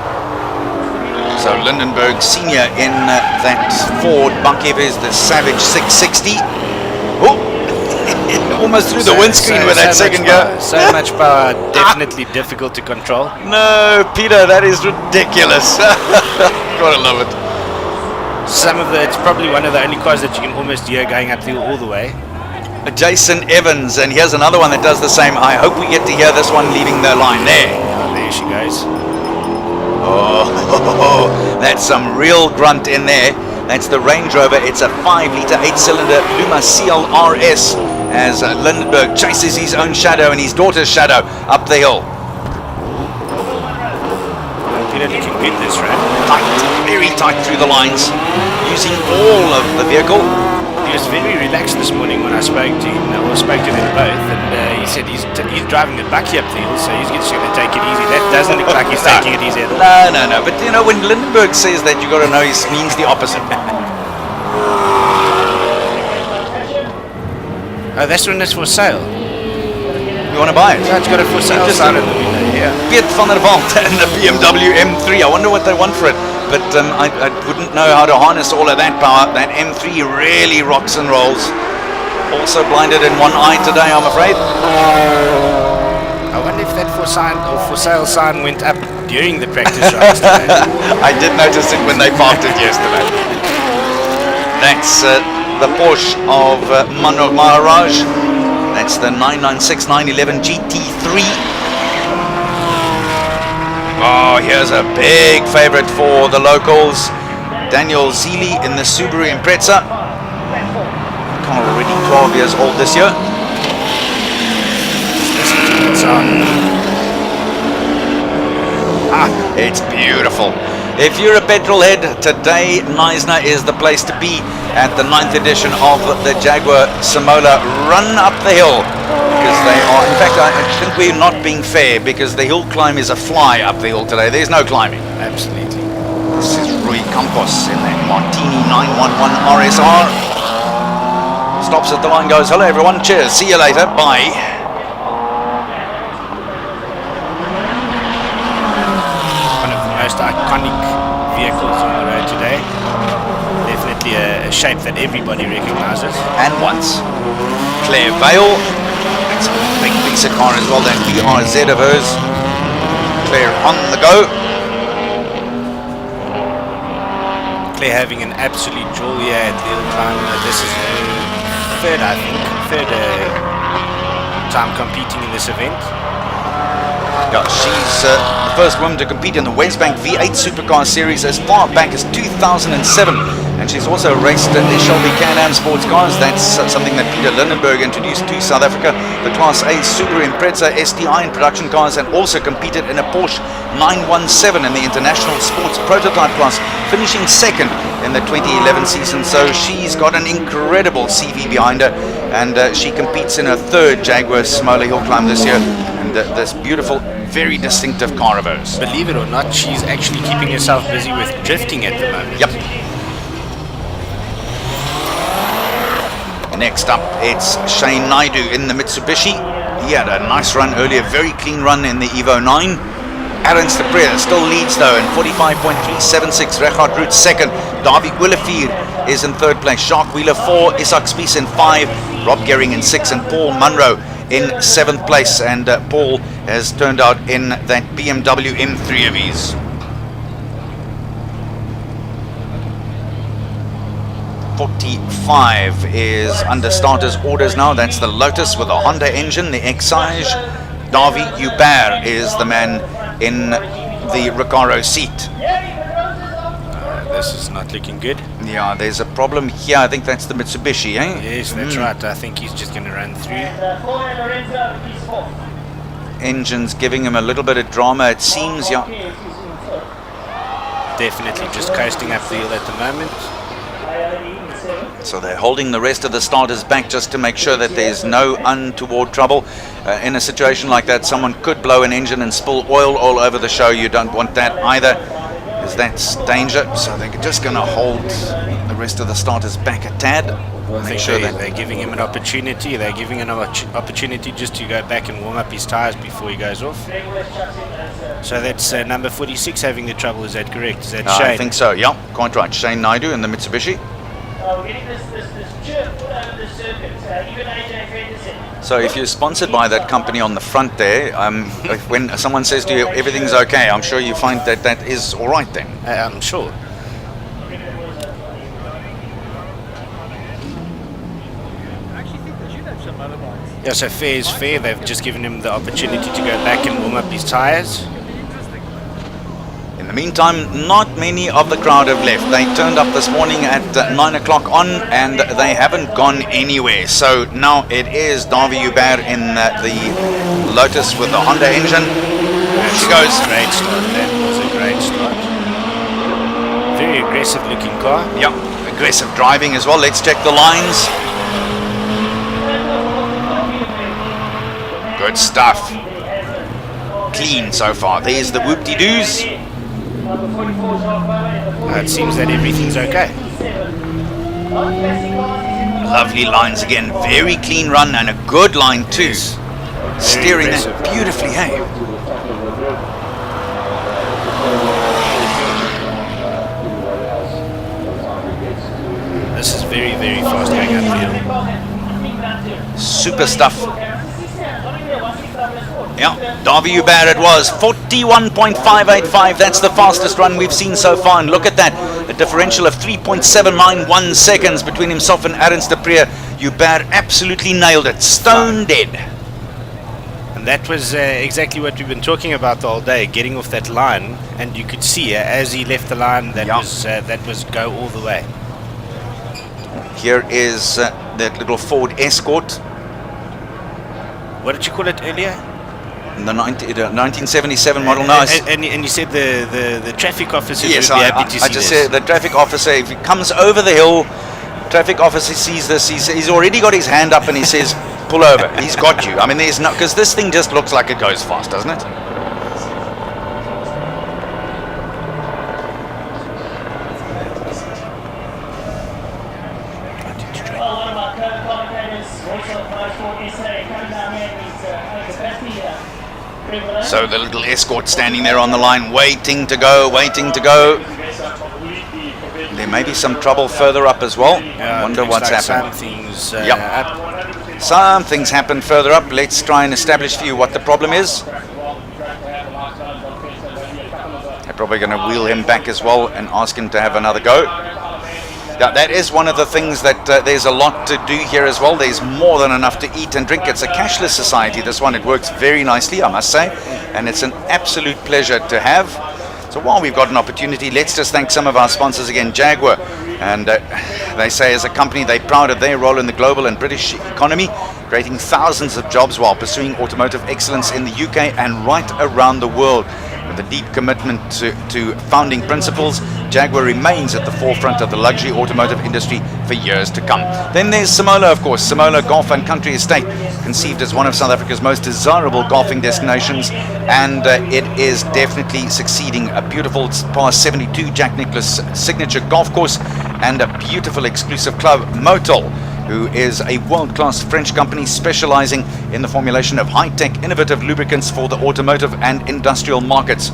So Lindenberg Senior in that Ford Buckie is the Savage 660. Oh, almost through the windscreen with that second go. So much power, definitely difficult to control. No, Peter, that is ridiculous. Gotta love it. It's probably one of the only cars that you can almost hear going up the hill all the way. Jason Evans, and here's another one that does the same. I hope we get to hear this one leaving the line there. Oh, there she goes. Oh, that's some real grunt in there. That's the Range Rover. It's a 5-litre 8-cylinder Luma CL RS as Lindenberg chases his own shadow and his daughter's shadow up the hill. Peter looking good this round. Tight, very tight through the lines, using all of the vehicle. He was very relaxed this morning when I spoke to him, or spoke to them both, and he said he's driving the Buckie up the hill, so he's just going to take it easy. That doesn't look like he's taking it easy at all. No. But you know, when Lindenberg says that, you got to know he means the opposite. Oh, that's one that's for sale. You want to buy it? Yeah, it's got a for sale sign in the window. Yeah. Piet van der Walt and the BMW M3. I wonder what they want for it. But I wouldn't know how to harness all of that power. That M3 really rocks and rolls. Also blinded in one eye today, I'm afraid. I wonder if that for sale sign went up during the practice runs today. I did notice it when they parked it yesterday. That's the Porsche of Mano Maharaj. That's the 996 911 GT3. Oh, here's a big favorite for the locals. Daniel Zili in the Subaru Impreza. Car already 12 years old this year. It's beautiful. If you're a petrol head, today Neisner is the place to be at the 9th edition of the Jaguar Simola Run Up the Hill. Because they are, in fact, I think we're not being fair, because the hill climb is a fly up the hill today. There's no climbing. Absolutely. This is Rui Campos in that Martini 911 RSR. Stops at the line, goes, hello everyone, cheers, see you later, bye. One of the most iconic vehicles on the road today. Definitely a shape that everybody recognizes. And once. Claire Vale. That's a big piece of car as well, that BRZ of hers. Claire on the go. Claire having an absolute jewel here at the Hillclimb. This is her third time competing in this event. Yeah, she's the first woman to compete in the Westbank V8 Supercar Series as far back as 2007. And she's also raced the Shelby Can-Am sports cars. That's something that Peter Lindenberg introduced to South Africa. The Class A Subaru Impreza STI in production cars, and also competed in a Porsche 917 in the International Sports Prototype class, finishing second in the 2011 season. So she's got an incredible CV behind her, and she competes in her third Jaguar Simola Hillclimb this year. And this beautiful, very distinctive car of hers. Believe it or not, she's actually keeping herself busy with drifting at the moment. Yep. Next up, it's Shane Naidu in the Mitsubishi. He had a nice run earlier, very clean run in the Evo 9. Aaron Stepria still leads though in 45.376. Richard Root second. Davy Willefeer is in third place. Jacques Wheeler 4. Isak Spies in 5. Rob Gehring in 6. And Paul Munro in 7th place. And Paul has turned out in that BMW M3 of his. 45 is under starters orders now. That's the Lotus with a Honda engine, the Exige. Davy Hubert is the man in the Recaro seat. The this is not looking good. Yeah, there's a problem here. I think that's the Mitsubishi, eh? Yes, that's right. I think he's just going to run through. Jorge Lorenzo, he's fourth. Engine's giving him a little bit of drama, it seems, yeah. Marquez, he's in third. Definitely just coasting up the hill at the moment. Coyote in seventh. So they're holding the rest of the starters back just to make sure that there's no untoward trouble. In a situation like that, someone could blow an engine and spill oil all over the show. You don't want that either, because that's danger. So they're just going to hold the rest of the starters back a tad. I Make think sure that they're giving him an opportunity. They're giving him an opportunity just to go back and warm up his tyres before he goes off. So that's number 46 having the trouble. Is that correct? Is that Shane? I think so, yeah, quite right. Shane Naidu in the Mitsubishi. We're getting this chirp all over the circuit. Even AJ Federson. So if you're sponsored by that company on the front there, when someone says to you everything's okay, I'm sure you find that that is all right then. I'm sure. Yeah, so fair is fair. They've just given him the opportunity to go back and warm up his tyres. In the meantime, not many of the crowd have left. They turned up this morning at 9 o'clock on, and they haven't gone anywhere. So now it is Davy Hubert in the Lotus with the Honda engine. She goes. Great start. That was a great start. Very aggressive looking car. Yeah, aggressive driving as well. Let's check the lines. Good stuff. Clean so far. There's the whoop-de-doos. It seems that everything's okay. Lovely lines again. Very clean run and a good line too. Steering that impressive. beautifully, hey. This is very, very fast going up the hill. Super stuff. Yeah, Davy Hubert it was. 41.585. That's the fastest run we've seen so far. And look at that. A differential of 3.791 seconds between himself and Ernst de Preer. Hubert absolutely nailed it. Stone dead. And that was exactly what we've been talking about the whole day, getting off that line. And you could see as he left the line, that was go all the way. Here is that little Ford Escort. What did you call it earlier? The 1977 model. Nice. And you said the traffic officer Yes, would be happy to see I just this. said the traffic officer, if he comes over the hill, traffic officer sees this, he's already got his hand up and he says, pull over. He's got you. I mean, there's no, because this thing just looks like it goes fast, doesn't it? Well, one of our co-commentators, also applies for SA, coming down here, he's capacity. So the little Escort standing there on the line, waiting to go, waiting to go. There may be some trouble further up as well. I wonder what's happened. Something's Yep. Something's happened further up. Let's try and establish for you what the problem is. They're probably going to wheel him back as well and ask him to have another go. Yeah, that is one of the things that there's a lot to do here as well. There's more than enough to eat and drink. It's a cashless society, this one. It works very nicely, I must say. And it's an absolute pleasure to have. So while we've got an opportunity, let's just thank some of our sponsors again, Jaguar. And they say as a company, they're proud of their role in the global and British economy, creating thousands of jobs while pursuing automotive excellence in the UK and right around the world. With a deep commitment to founding principles, Jaguar remains at the forefront of the luxury automotive industry for years to come. Then there's Simola, of course, Simola Golf and Country Estate, conceived as one of South Africa's most desirable golfing destinations, and it is definitely succeeding. A beautiful par 72 Jack Nicklaus signature golf course and a beautiful exclusive club, Motul, who is a world-class French company specializing in the formulation of high-tech, innovative lubricants for the automotive and industrial markets.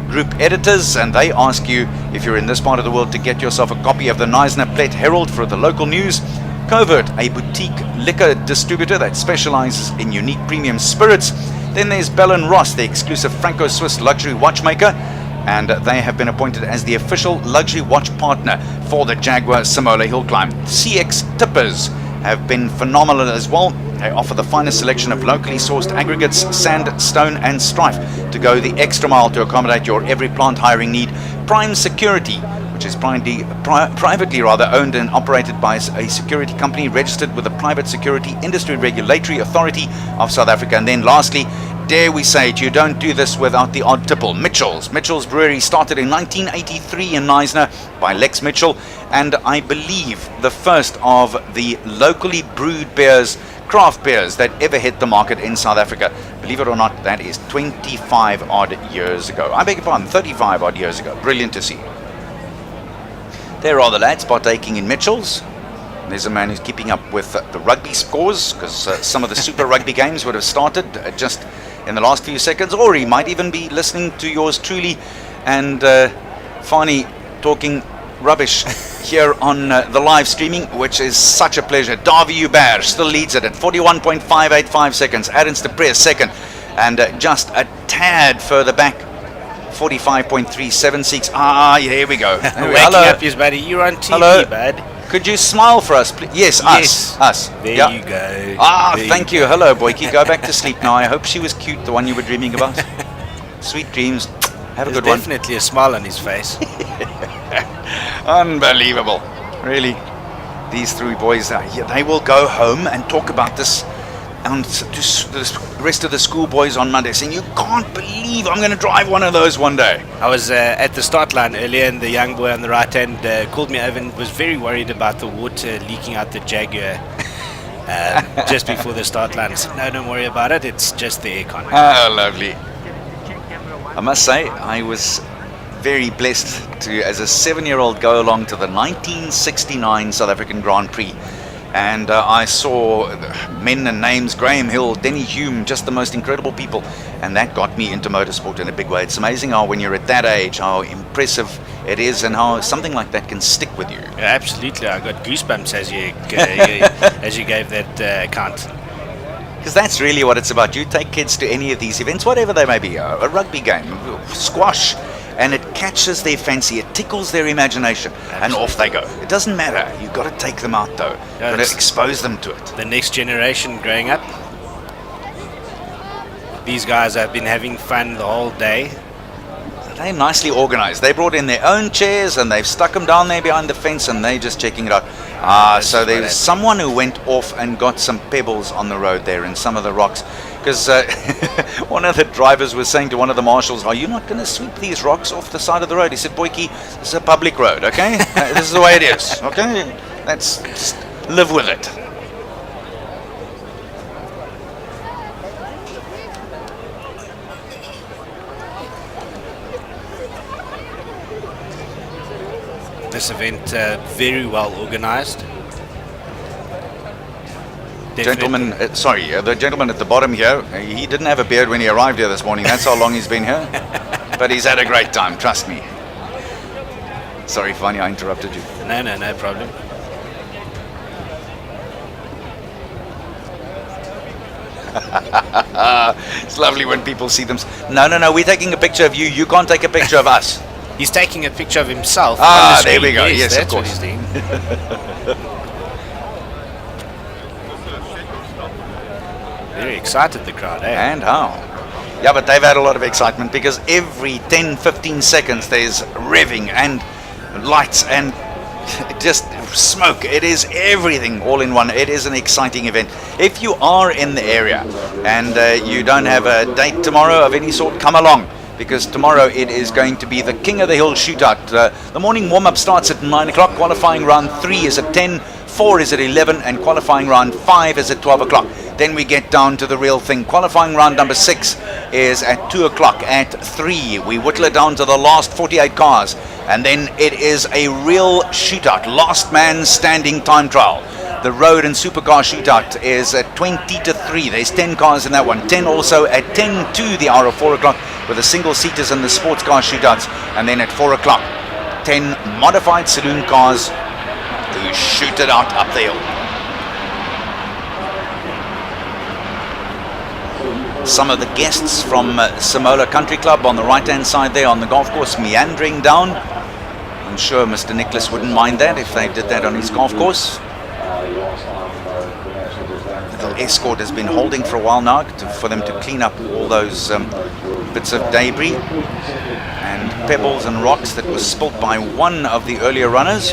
Group editors, and they ask you, if you're in this part of the world, to get yourself a copy of the Knysna Plate Herald for the local news. Covert, a boutique liquor distributor that specializes in unique premium spirits. Then there's Bell & Ross, the exclusive Franco-Swiss luxury watchmaker, and they have been appointed as the official luxury watch partner for the Jaguar Simola Hillclimb. CX Tippers have been phenomenal as well. They offer the finest selection of locally sourced aggregates, sand, stone and stripe to go the extra mile to accommodate your every plant hiring need. Prime Security, which is privately owned and operated by a security company registered with the Private Security Industry Regulatory Authority of South Africa. And then lastly, dare we say it, you don't do this without the odd tipple. Mitchell's Brewery started in 1983 in Knysna by Lex Mitchell, and I believe the first of the locally brewed beers, craft beers, that ever hit the market in South Africa. Believe it or not, that is 25 odd years ago. I beg your pardon, 35 odd years ago. Brilliant to see. There are the lads partaking in Mitchell's. There's a man who's keeping up with the rugby scores, because some of the Super Rugby games would have started just in the last few seconds, or he might even be listening to yours truly and Fani talking rubbish here on the live streaming, which is such a pleasure. Davy Hubert still leads it at 41.585 seconds. Arends de Pre second, and just a tad further back, 45.376. Here we go. Waking Hello. up, yes, buddy. You're on TV, Hello. bud. Could you smile for us, please? Yes, us. There Yeah. you go. Thank you. Hello, Boykie. Go back to sleep now. I hope she was cute, the one you were dreaming about. Sweet dreams. Have a There's good one. definitely a smile on his face. Unbelievable. Really. These three boys, they will go home and talk about this and to the rest of the schoolboys on Monday, saying, you can't believe I'm going to drive one of those one day. I was at the start line earlier, and the young boy on the right hand called me over and was very worried about the water leaking out the Jaguar just before the start line. I said, no, don't worry about it. It's just the aircon. Oh, lovely. I must say, I was very blessed to, as a 7-year-old, go along to the 1969 South African Grand Prix. And I saw men and names, Graham Hill, Denny Hume, just the most incredible people. And that got me into motorsport in a big way. It's amazing how when you're at that age, how impressive it is and how something like that can stick with you. Yeah, absolutely. I got goosebumps as you as you gave that account. Because that's really what it's about. You take kids to any of these events, whatever they may be, a rugby game, squash, and it catches their fancy, it tickles their imagination, and off they go. It doesn't matter. You've got to take them out, though. You've got to expose them to it. The next generation growing up, these guys have been having fun the whole day. They're nicely organized. They brought in their own chairs and they've stuck them down there behind the fence and they're just checking it out. So there's someone who went off and got some pebbles on the road there and some of the rocks. Because one of the drivers was saying to one of the marshals, are you not going to sweep these rocks off the side of the road? He said, Boykie, this is a public road, okay? This is the way it is, okay? Let's just live with it. This event very well organized. Gentleman, the gentleman at the bottom here, he didn't have a beard when he arrived here this morning. That's how long he's been here. But he's had a great time, trust me. Sorry, Fani, I interrupted you. No problem. It's lovely when people see them. No, we're taking a picture of you. You can't take a picture of us. He's taking a picture of himself. There we go. Yes, that's of course. what he's doing. Very excited, the crowd, eh? And how? Yeah, but they've had a lot of excitement because every 10-15 seconds there's revving and lights and just smoke. It is everything all in one. It is an exciting event. If you are in the area and you don't have a date tomorrow of any sort, come along. Because tomorrow it is going to be the King of the Hill shootout. The morning warm-up starts at 9 o'clock. Qualifying round 3 is at 10, 4 is at 11, and qualifying round 5 is at 12 o'clock. Then we get down to the real thing. Qualifying round number 6 is at 2 o'clock. At 3, we whittle it down to the last 48 cars. And then it is a real shootout. Last man standing time trial. The road and supercar shootout is at 20-3. There's 10 cars in that one. 10 also at 10 to the hour of 4 o'clock with the single-seaters and the sports car shootouts. And then at 4 o'clock, 10 modified saloon cars who shoot it out up the hill. Some of the guests from Simola Country Club on the right-hand side there on the golf course meandering down. I'm sure Mr. Nicholas wouldn't mind that if they did that on his golf course. Little escort has been holding for a while now for them to clean up all those bits of debris and pebbles and rocks that was spilt by one of the earlier runners.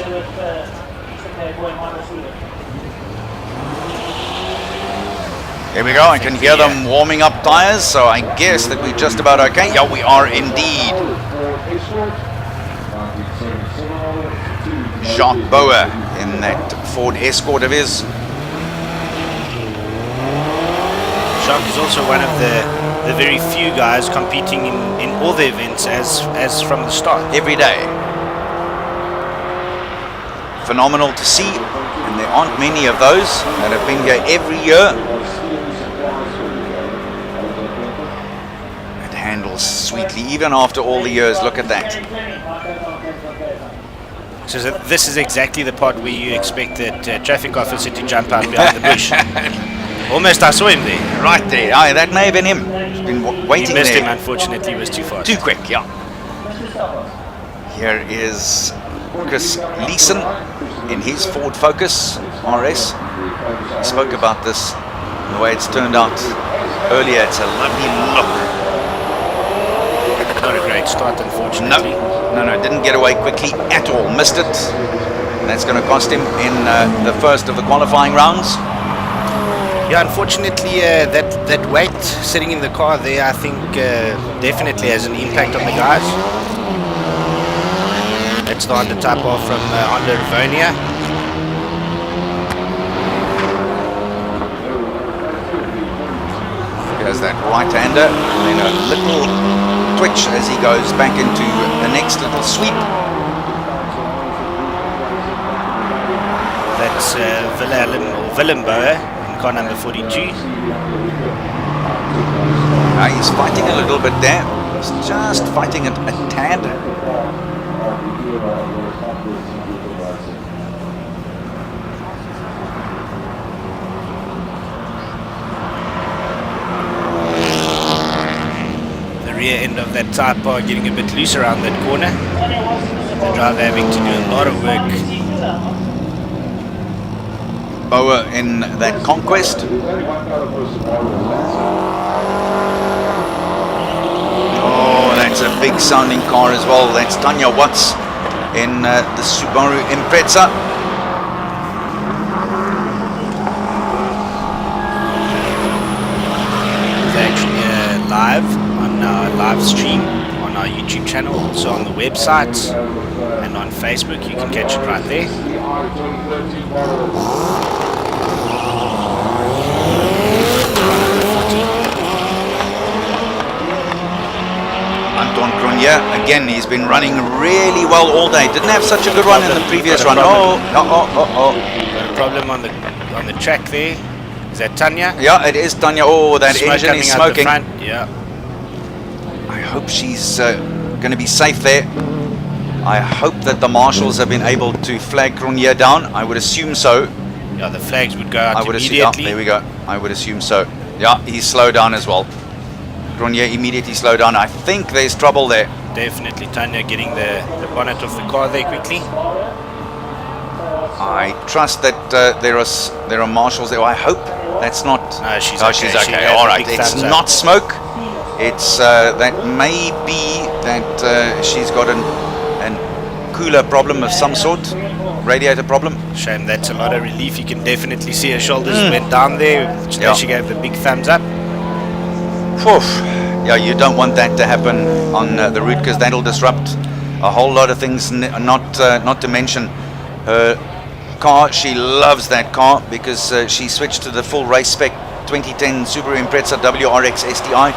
Here we go, I can hear them warming up tires, so I guess that we're just about okay. Yeah, we are indeed. Jacques Bauer in that Ford Escort of his. Jacques is also one of the very few guys competing in all the events as from the start. Every day. Phenomenal to see, and there aren't many of those that have been here every year. It handles sweetly, even after all the years. Look at that. So this is exactly the part where you expect that traffic officer to jump out behind the bush. Almost I saw him there. Right there. Aye, that may have been him. He's been waiting He missed there. him, unfortunately, he was too fast. Too quick, yeah. Here is Chris Leeson in his Ford Focus RS. He spoke about this, the way it's turned out earlier. It's a lovely look. Not a great start, unfortunately. No, didn't get away quickly at all. Missed it. And that's going to cost him in the first of the qualifying rounds. Yeah, unfortunately, that weight sitting in the car there, I think, definitely has an impact on the guys. That's the Honda Type R from Honda Rivonia. Here's that right-hander, and then a little twitch as he goes back into the next little sweep. That's Willem Bauer in car number 42. He's fighting a little bit there. He's just fighting it a tad. The rear end of that Type R getting a bit loose around that corner. The driver having to do a lot of work. Bauer in that Conquest. Oh, that's a big sounding car as well. That's Tanya Watts in the Subaru Impreza. It's actually live on our live stream on our YouTube channel, also on the website and on Facebook. You can catch it right there. Anton Grunier, again, he's been running really well all day. Didn't have such a good run in the previous run. Got a problem on the track there. Is that Tanya? Yeah, it is Tanya. Oh, that Smoke engine is coming out the smoking. front. Yeah. I hope she's going to be safe there. I hope that the marshals have been able to flag Grunier down. I would assume so. Yeah, the flags would go out I would assume. immediately. There we go. I would assume so. Yeah, he's slowed down as well. Grunier immediately slowed down. I think there's trouble there. Definitely Tanya getting the bonnet off the car there quickly. I trust that there are marshals there. I hope that's not. No, she's oh, okay. she's She okay. gave All a right. big It's thumbs up. not smoke. It's that may be that she's got an cooler problem of some sort, radiator problem. Shame, that's a lot of relief. You can definitely see her shoulders went down there. Yeah. She gave the big thumbs up. Phew. Yeah, you don't want that to happen on the route because that'll disrupt a whole lot of things. Not to mention her car. She loves that car because she switched to the full race spec 2010 Subaru Impreza WRX STI,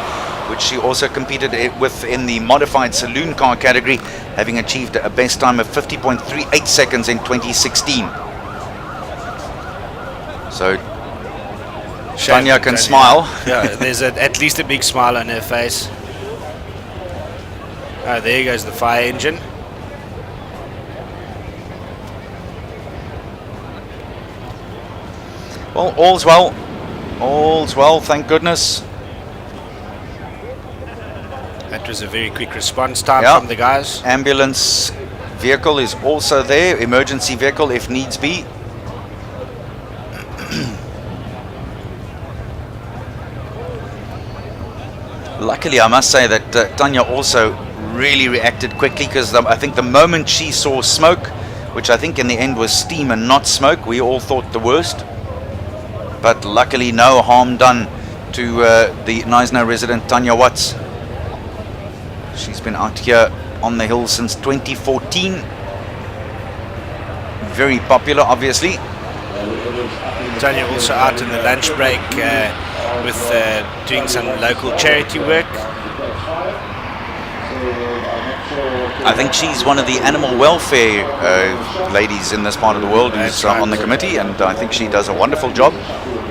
which she also competed with in the modified saloon car category, having achieved a best time of 50.38 seconds in 2016. So Shame Tanya that can Tanya- smile. Yeah, there's at least a big smile on her face. Oh, there goes the fire engine. Well, all's well. All's well, thank goodness. That was a very quick response time Yeah. from the guys. Ambulance vehicle is also there, emergency vehicle if needs be. Luckily, I must say that Tanya also really reacted quickly, because I think the moment she saw smoke, which I think in the end was steam and not smoke, we all thought the worst. But luckily, no harm done to the Knysna resident Tanya Watts. She's been out here on the hill since 2014. Very popular, obviously. Tanya also out in the lunch break with doing some local charity work. I think she's one of the animal welfare ladies in this part of the world who's on the committee, and I think she does a wonderful job.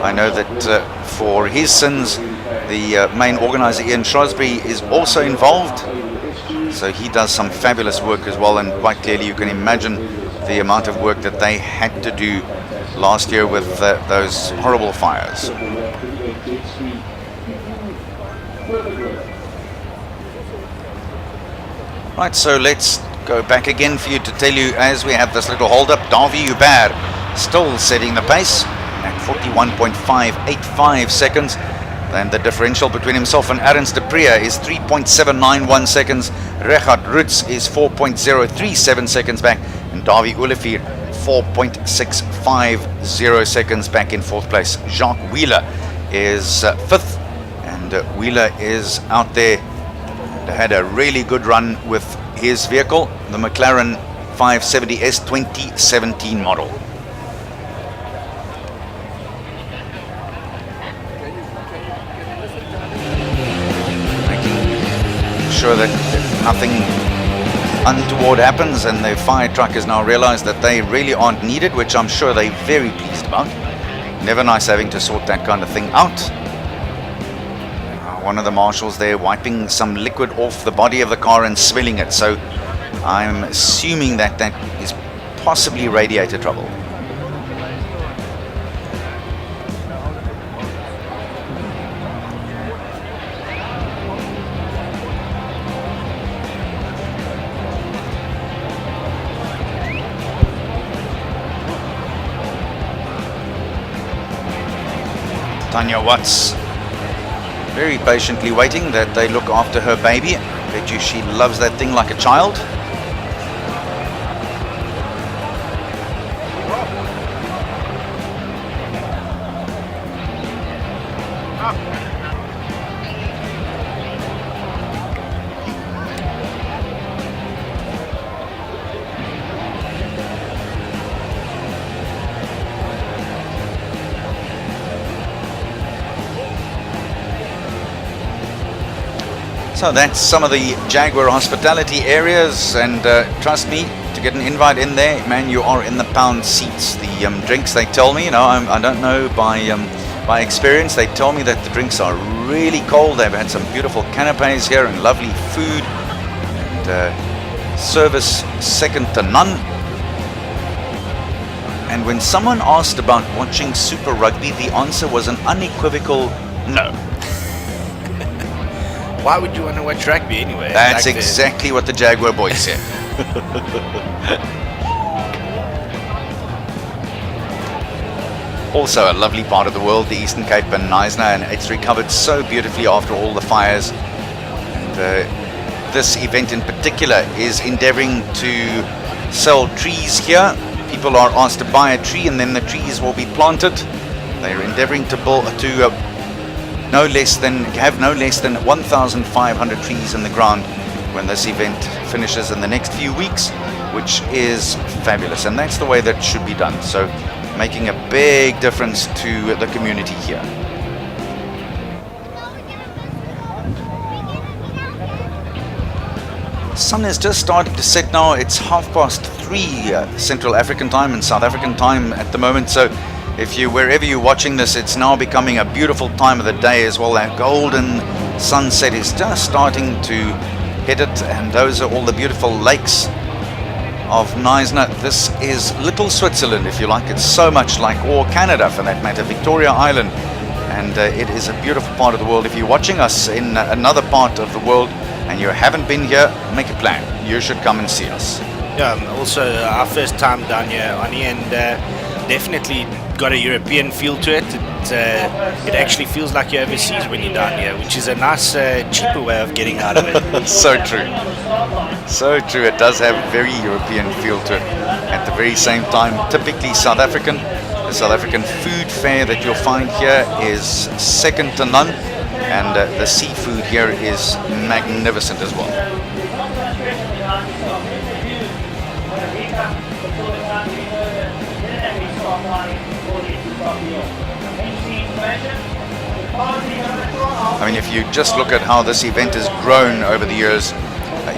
I know that for his sins, the main organizer Ian Shrewsbury is also involved, so he does some fabulous work as well, and quite clearly you can imagine the amount of work that they had to do last year with those horrible fires. Right, so let's go back again for you to tell you, as we have this little hold up, Davy Hubert still setting the pace at 41.585 seconds, and the differential between himself and Ernst de Prea is 3.791 seconds. Richard Rutz is 4.037 seconds back, and Davy Olivier 4.650 seconds back in fourth place. Jacques Wheeler is fifth, and Wheeler is out there. Had a really good run with his vehicle, the McLaren 570S 2017 model. Making sure that nothing untoward happens, and the fire truck has now realized that they really aren't needed, which I'm sure they're very pleased about. Never nice having to sort that kind of thing out. One of the marshals there wiping some liquid off the body of the car and smelling it, so I'm assuming that that is possibly radiator trouble. Tanya Watts very patiently waiting that they look after her baby. I bet you she loves that thing like a child. So that's some of the Jaguar hospitality areas, and trust me, to get an invite in there, man, you are in the pound seats. The drinks, they tell me, I don't know by experience, they tell me that the drinks are really cold. They've had some beautiful canapes here and lovely food, and service second to none. And when someone asked about watching Super Rugby, the answer was an unequivocal no. Why would you want to watch rugby anyway? That's like exactly what the Jaguar boys said. Also a lovely part of the world, the Eastern Cape and Knysna, and it's recovered so beautifully after all the fires. And this event in particular is endeavoring to sell trees here. People are asked to buy a tree, and then the trees will be planted. They're endeavoring to have no less than 1,500 trees in the ground when this event finishes in the next few weeks, which is fabulous, and that's the way that should be done. So making a big difference to the community here. Sun is just starting to set now. It's 3:30 Central African time and South African time at the moment, so wherever you're watching this, it's now becoming a beautiful time of the day as well. That golden sunset is just starting to hit it, and those are all the beautiful lakes of Knysna. This is little Switzerland, if you like. It's so much like, or Canada for that matter, Victoria Island, and it is a beautiful part of the world. If you're watching us in another part of the world and you haven't been here, make a plan. You should come and see us. Yeah, also our first time down here, Ani, and definitely got a European feel to it. It actually feels like you're overseas when you're down here, which is a nice, cheaper way of getting out of it. So true. So true. It does have a very European feel to it. At the very same time, typically South African. The South African food fare that you'll find here is second to none, and the seafood here is magnificent as well. I mean, if you just look at how this event has grown over the years,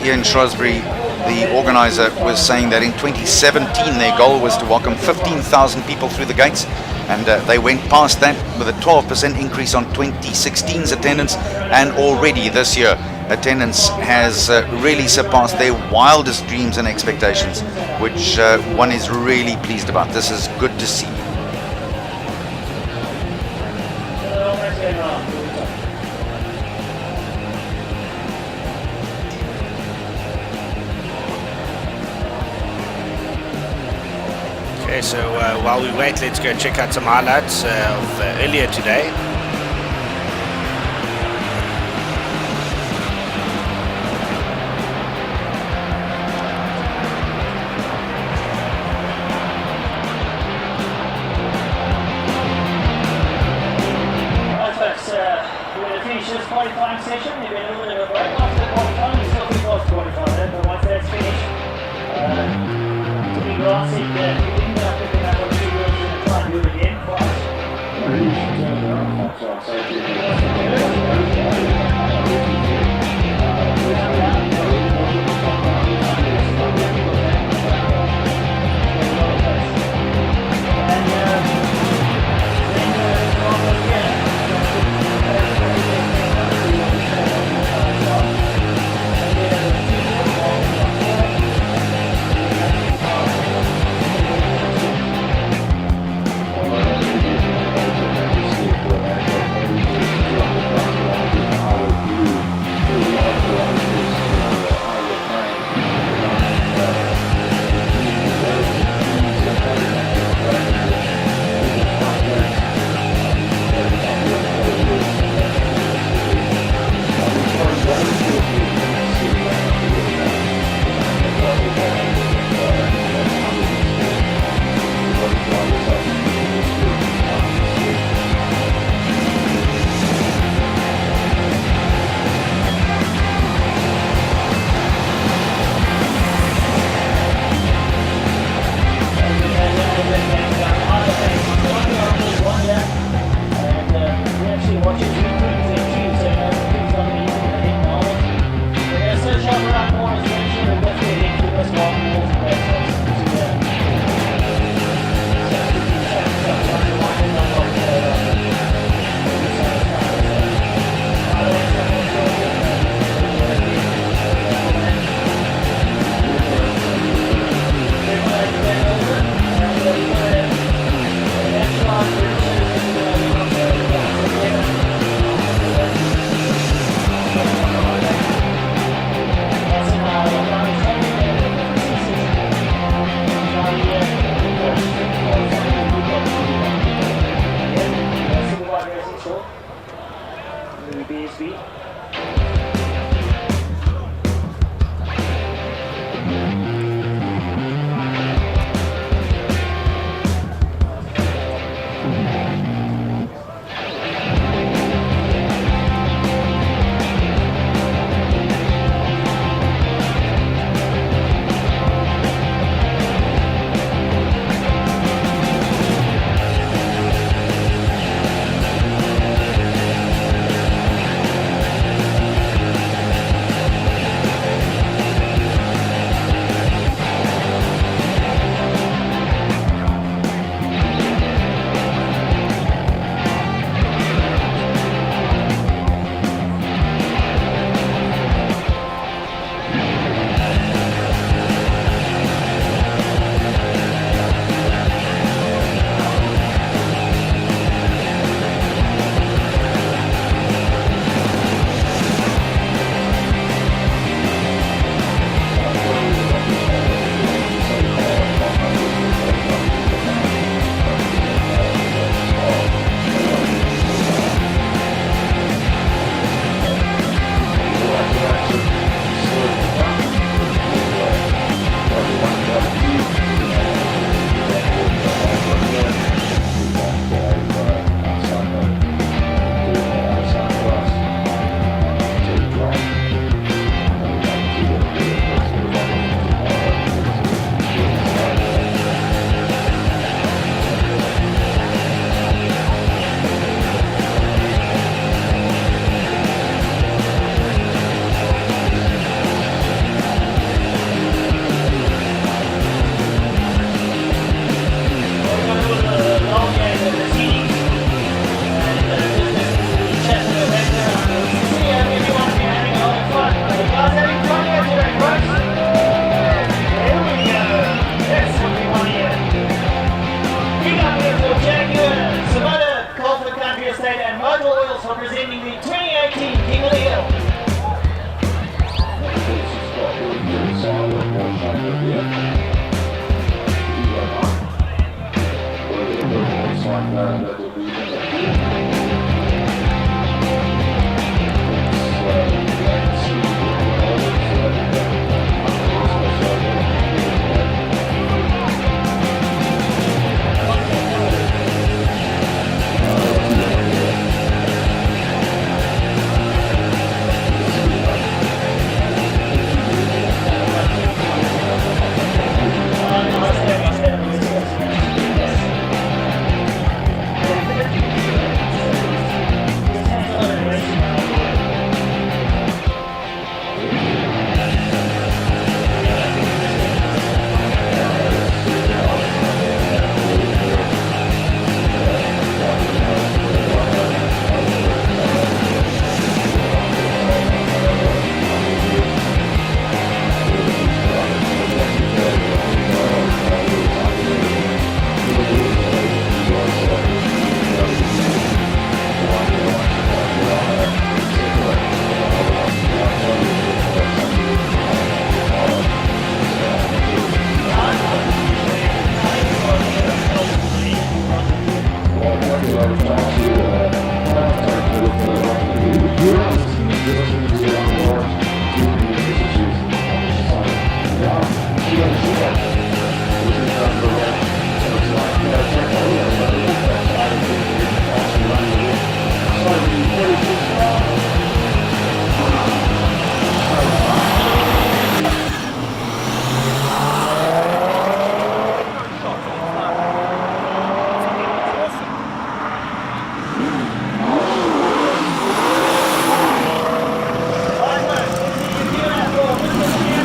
here in Shrewsbury, the organizer was saying that in 2017 their goal was to welcome 15,000 people through the gates, and they went past that with a 12% increase on 2016's attendance, and already this year attendance has really surpassed their wildest dreams and expectations, which one is really pleased about. This is good to see. Okay, so while we wait, let's go check out some highlights of earlier today. Qualifying session, you've been a little bit of a break after the qualifying, you still think was qualifying there, but once that's finished, to be grassy, you didn't have to pick up on 2 wheels and try and do it again for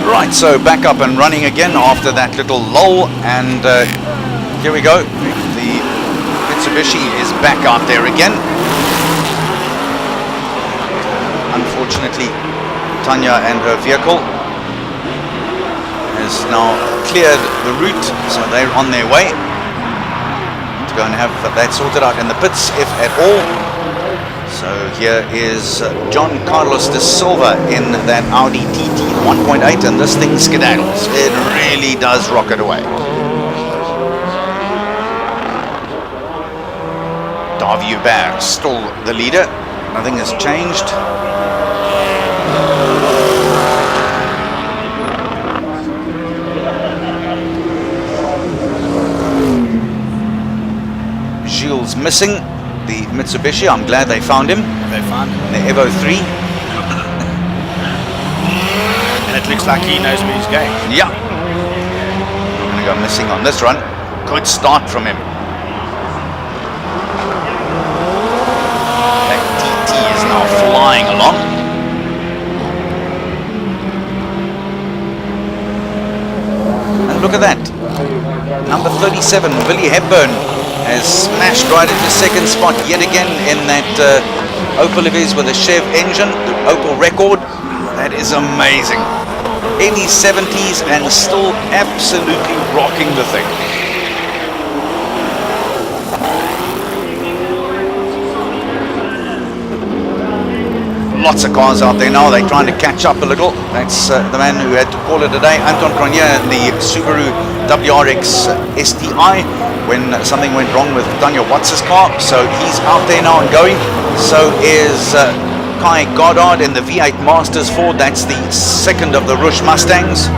Right, so back up and running again after that little lull, and here we go. The Mitsubishi is back out there again. Unfortunately, Tanya and her vehicle has now cleared the route, so they're on their way to go and have that sorted out in the pits, if at all. So here is John Carlos de Silva in that Audi TT 1.8, and this thing skedaddles. It really does rocket away. Davy Hubert still the leader. Nothing has changed. Gilles missing. The Mitsubishi, I'm glad they found him. They found him. The Evo 3. And it looks like he knows where he's going. Yeah. Gonna go missing on this run. Good start from him. That TT is now flying along. And look at that. Number 37, Billy Hepburn, has smashed right into second spot yet again in that Opel of his with a Chev engine, the Opel record. That is amazing. In his 70s and still absolutely rocking the thing. Lots of cars out there now. They're trying to catch up a little. That's the man who had to call it a day, Anton Cronier, in the Subaru WRX STI, when something went wrong with Tanya Watts' car. So he's out there now and going. So is Kai Goddard in the V8 Masters Ford. That's the second of the Rush Mustangs.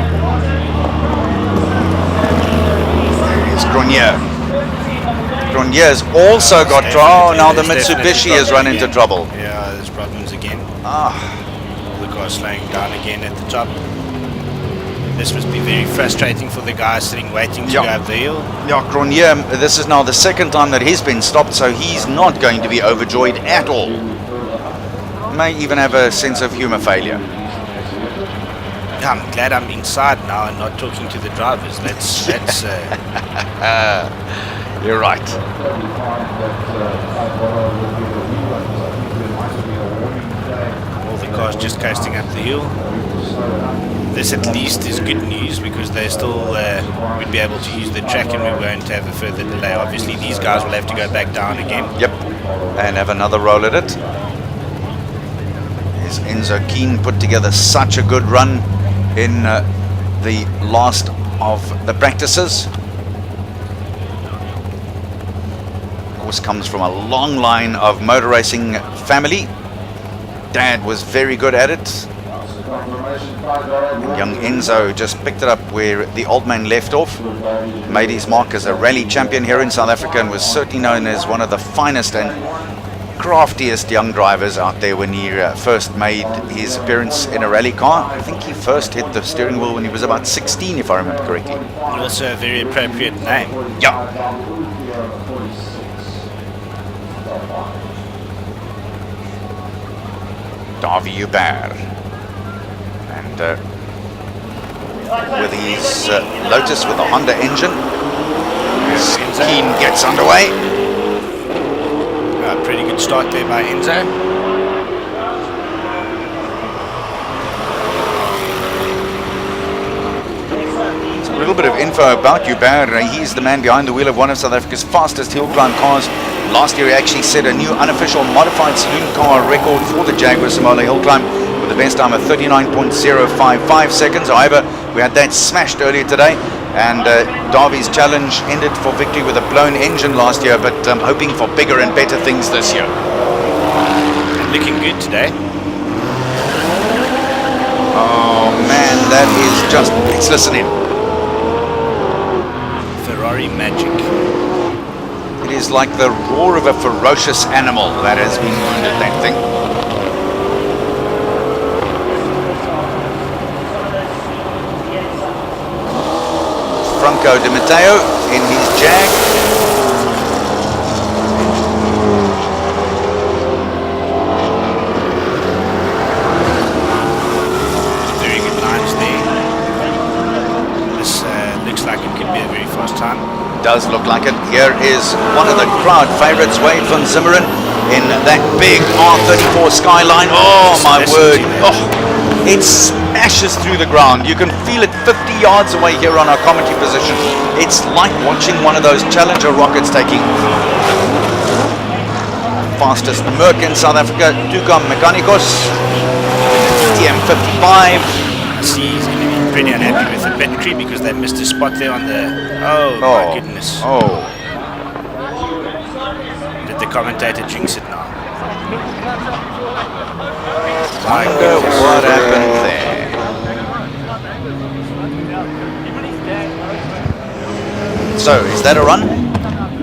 There is Cronier. Cronier's also got trouble. Oh, now the Mitsubishi has run into trouble. Yeah, there's problems again. Ah. The car slowing down again at the top. This must be very frustrating for the guy sitting waiting to go up the hill. Yeah, Cronier, this is now the second time that he's been stopped, so he's not going to be overjoyed at all. May even have a sense of humor failure. Yeah, I'm glad I'm inside now and not talking to the drivers. That's You're right. all the cars just coasting up the hill. This at least is good news because they still would be able to use the track and we won't have a further delay. Obviously these guys will have to go back down again. Yep, and have another roll at it. Is Enzo Keen put together such a good run in the last of the practices. Of course, comes from a long line of motor racing family. Dad was very good at it. And young Enzo just picked it up where the old man left off. Made his mark as a rally champion here in South Africa and was certainly known as one of the finest and craftiest young drivers out there when he first made his appearance in a rally car. I think he first hit the steering wheel when he was about 16, if I remember correctly. And also a very appropriate name. Yeah. Davy Hubert. And with his Lotus with a Honda engine, Keen gets underway. A pretty good start there by Enzo. A little bit of info about Hubert. He's the man behind the wheel of one of South Africa's fastest hill climb cars. Last year he actually set a new unofficial modified saloon car record for the Jaguar Simola Hillclimb with the best time of 39.055 seconds. However, we had that smashed earlier today, and Davy's challenge ended for victory with a blown engine last year, but hoping for bigger and better things this year. Looking good today. Oh man, that is just, let's listen in. Ferrari magic. It is like the roar of a ferocious animal that has been wounded, that thing. Franco Di Matteo in his Jag. Very good lines there. This looks like it could be a very fast time. Does look like it. Here is one of the crowd favorites, Wade van Zimmeren, in that big R34 Skyline. Oh my word. Oh, it smashes through the ground. You can feel it 50 yards away here on our commentary position. It's like watching one of those Challenger rockets taking fastest Merc in South Africa, Tucum Mechanicos, TM55. See, he's going to be pretty unhappy with the battery because they missed a spot there on the... Oh, my goodness. Oh. Did the commentator jinx it now? I wonder what happened there. So, is that a run?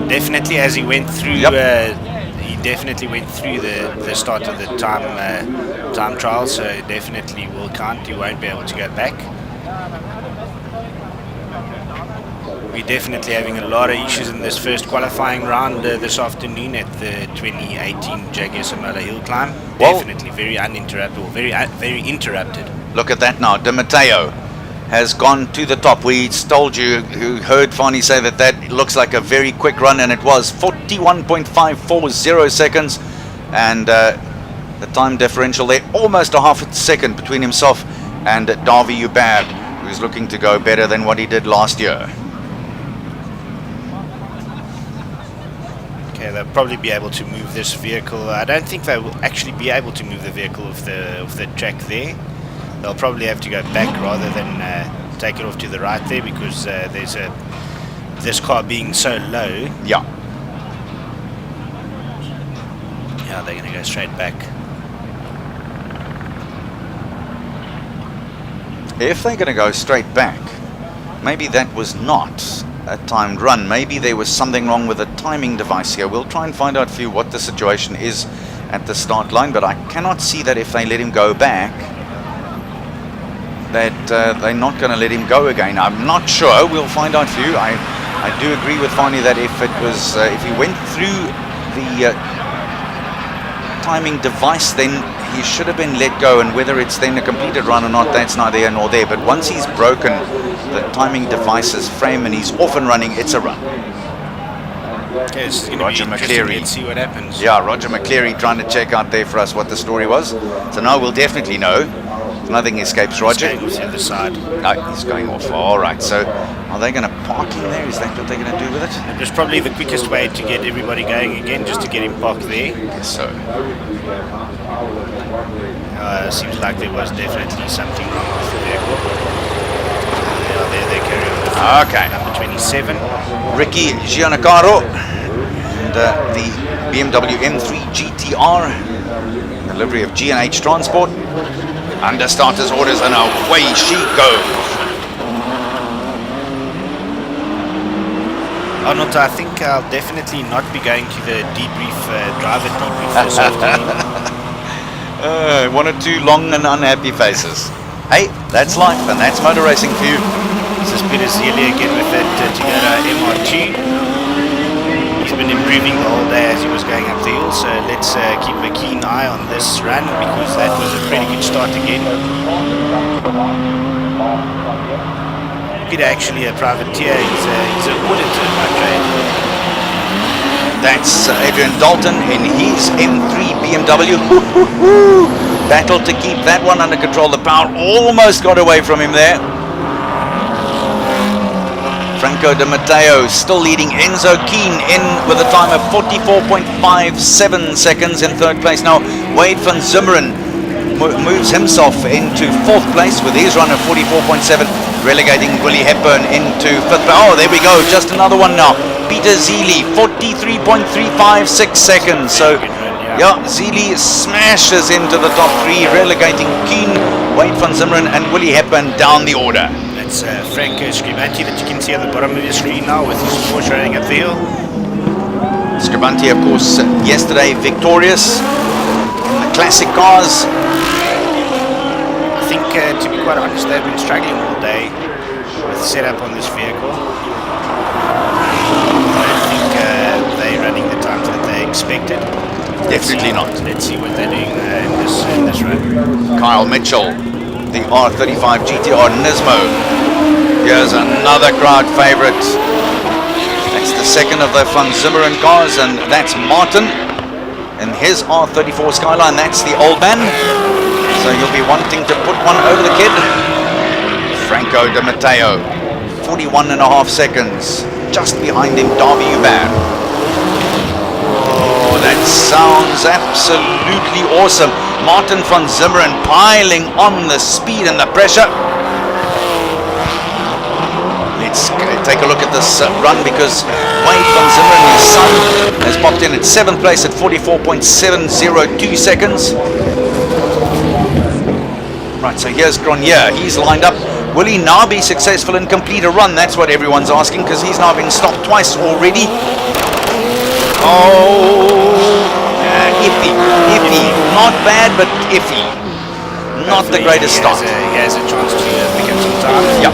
Definitely, as he went through... Yep. He definitely went through the start of the time trial, so definitely will count. He won't be able to go back. We're definitely having a lot of issues in this first qualifying round this afternoon at the 2018 Jaguar Simola Hillclimb. Definitely very uninterrupted, or very interrupted. Look at that now. Di Matteo has gone to the top. We told you, who heard Fani say that looks like a very quick run, and it was 41.540 seconds, and the time differential there, almost a half a second between himself and Davy Hubert, who's looking to go better than what he did last year. Okay, they'll probably be able to move this vehicle. I don't think they will actually be able to move the vehicle off the track there. They'll probably have to go back rather than take it off to the right there, because there's this car being so low. Yeah. Yeah, they're going to go straight back. If they're going to go straight back, maybe that was not a timed run. Maybe there was something wrong with the timing device here. We'll try and find out for you what the situation is at the start line, but I cannot see that if they let him go back, that they're not going to let him go again. I'm not sure. We'll find out for you. I do agree with Fani that if it was if he went through the timing device, then he should have been let go, and whether it's then a completed run or not, that's neither here nor there. But once he's broken the timing device's frame and he's off and running, it's a run. Okay, this is going to Roger be interesting. McCleary. Let's see what happens. Yeah, Roger McCleary trying to check out there for us what the story was. So now we'll definitely know. Nothing escapes Roger. He's going off the other side. No, he's going off. All right, so are they going to park him there? Is that what they're going to do with it? It was probably the quickest way to get everybody going again, just to get him parked there. I guess so. Seems like there was definitely something wrong with the vehicle. There they carry on with Okay. number 27. Ricky Giannacaro. And the BMW M3 GTR, delivery of G&H Transport, under starters orders, and away she goes. Arnold, I think I'll definitely not be going to the debrief, driver debrief this afternoon. One or two long and unhappy faces. Hey, that's life, and that's motor racing for you. This is Peter Zelia again with that Toyota MR2. He's been improving the whole day as he was going up the hill, so let's keep a keen eye on this run, because that was a pretty good start again. Peter actually a privateer, he's an auditor by trade. That's Adrian Dalton in his M3 BMW. Battle to keep that one under control. The power almost got away from him there. Franco Di Matteo still leading. Enzo Keen in with a time of 44.57 seconds in third place. Now Wade van Zimmeren moves himself into fourth place with his run of 44.7, relegating Willie Hepburn into fifth. Oh, there we go, just another one now. Peter Zeely, 43.356 seconds. So yeah, Zeely smashes into the top three, relegating Keen, Wade van Zimmeren and Willie Hepburn down the order. That's Franco Scribanti that you can see at the bottom of your screen now with his Porsche running at the hill. Scribanti, of course, yesterday victorious in the classic cars. I think, to be quite honest, they've been struggling all day with setup on this vehicle. I don't think they're running the times that they expected. Definitely not. Let's see what they're doing in this run. Kyle Mitchell, the R35 GTR Nismo. Here's another crowd favorite. That's the second of the Van Zimmeren cars, and that's Martin in his R34 Skyline. That's the old man, so you'll be wanting to put one over the kid. Franco Di Matteo, 41.5 seconds. Just behind him, Darby Hubert. Oh, that sounds absolutely awesome. Martin van Zimmeren piling on the speed and the pressure. Let's take a look at this run, because Wade van Zimmeren, his son, has popped in at 7th place at 44.702 seconds. Right, so here's Grenier. He's lined up. Will he now be successful and complete a run? That's what everyone's asking, because he's now been stopped twice already. Oh, iffy. Not bad, but iffy. Not the greatest start. He has a chance to pick up some time. Yeah,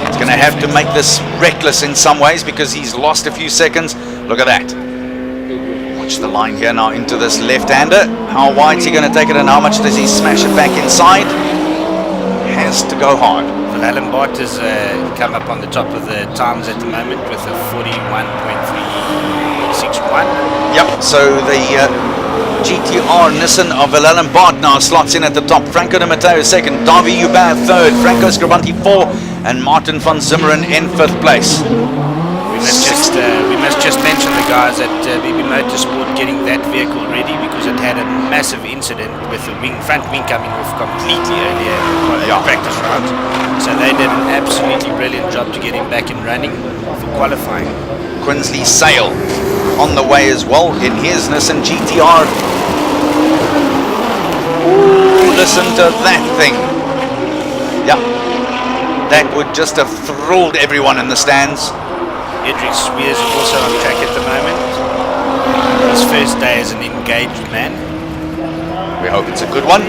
he's going to have to make this reckless in some ways, because he's lost a few seconds. Look at that. Watch the line here now into this left-hander. How wide's he going to take it, and how much does he smash it back inside? Has to go hard. Alan Bart has come up on the top of the times at the moment with a 41.361. Yep, so the GTR Nissan of Alan Bart now slots in at the top. Franco Di Matteo second, Darby Hubert third, Franco Scribanti fourth, and Martin van Zimmeren in fifth place. We must just mention the guys at BB Motorsport getting that vehicle ready, because it had a massive incident with the front wing coming off completely earlier in the practice round. So they did an absolutely brilliant job to get him back and running for qualifying. Quinsley Sale on the way as well in his Nissan GTR. Ooh, listen to that thing. Yeah, that would just have thrilled everyone in the stands. Edric Sweers is also on track at the moment. His first day as an engaged man. We hope it's a good one.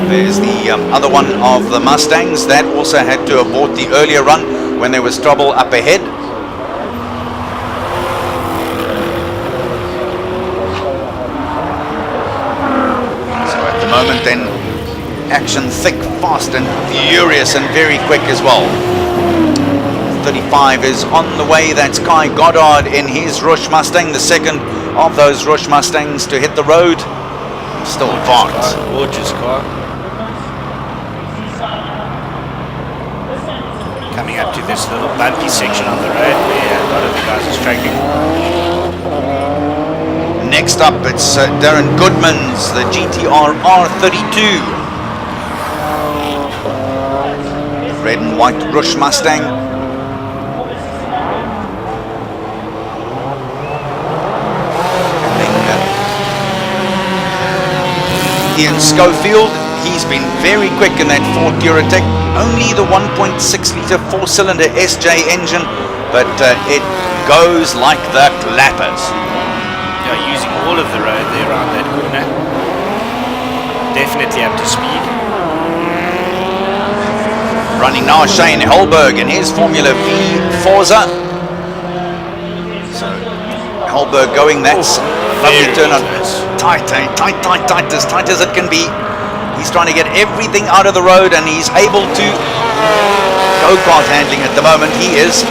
There's the other one of the Mustangs that also had to abort the earlier run when there was trouble up ahead. So at the moment then, action thick, fast and furious and very quick as well. 35 is on the way. That's Kai Goddard in his Rush Mustang, the second of those Rush Mustangs to hit the road. Still advanced. Gorgeous car. Coming up to this little bumpy section on the road where a lot of the guys are struggling. Next up, it's Darren Goodman's, the GTR R32. Red and white Rush Mustang. Ian Schofield, he's been very quick in that Ford Duratec. Only the 1.6 litre 4-cylinder SJ engine, but it goes like the clappers. Yeah, using all of the road there around that corner. Definitely up to speed. Running now Shane Hellberg in his Formula V Forza. So Hellberg going, that's lovely turn on. Tight, as tight as it can be. He's trying to get everything out of the road, and he's able to go-kart handling at the moment. He is.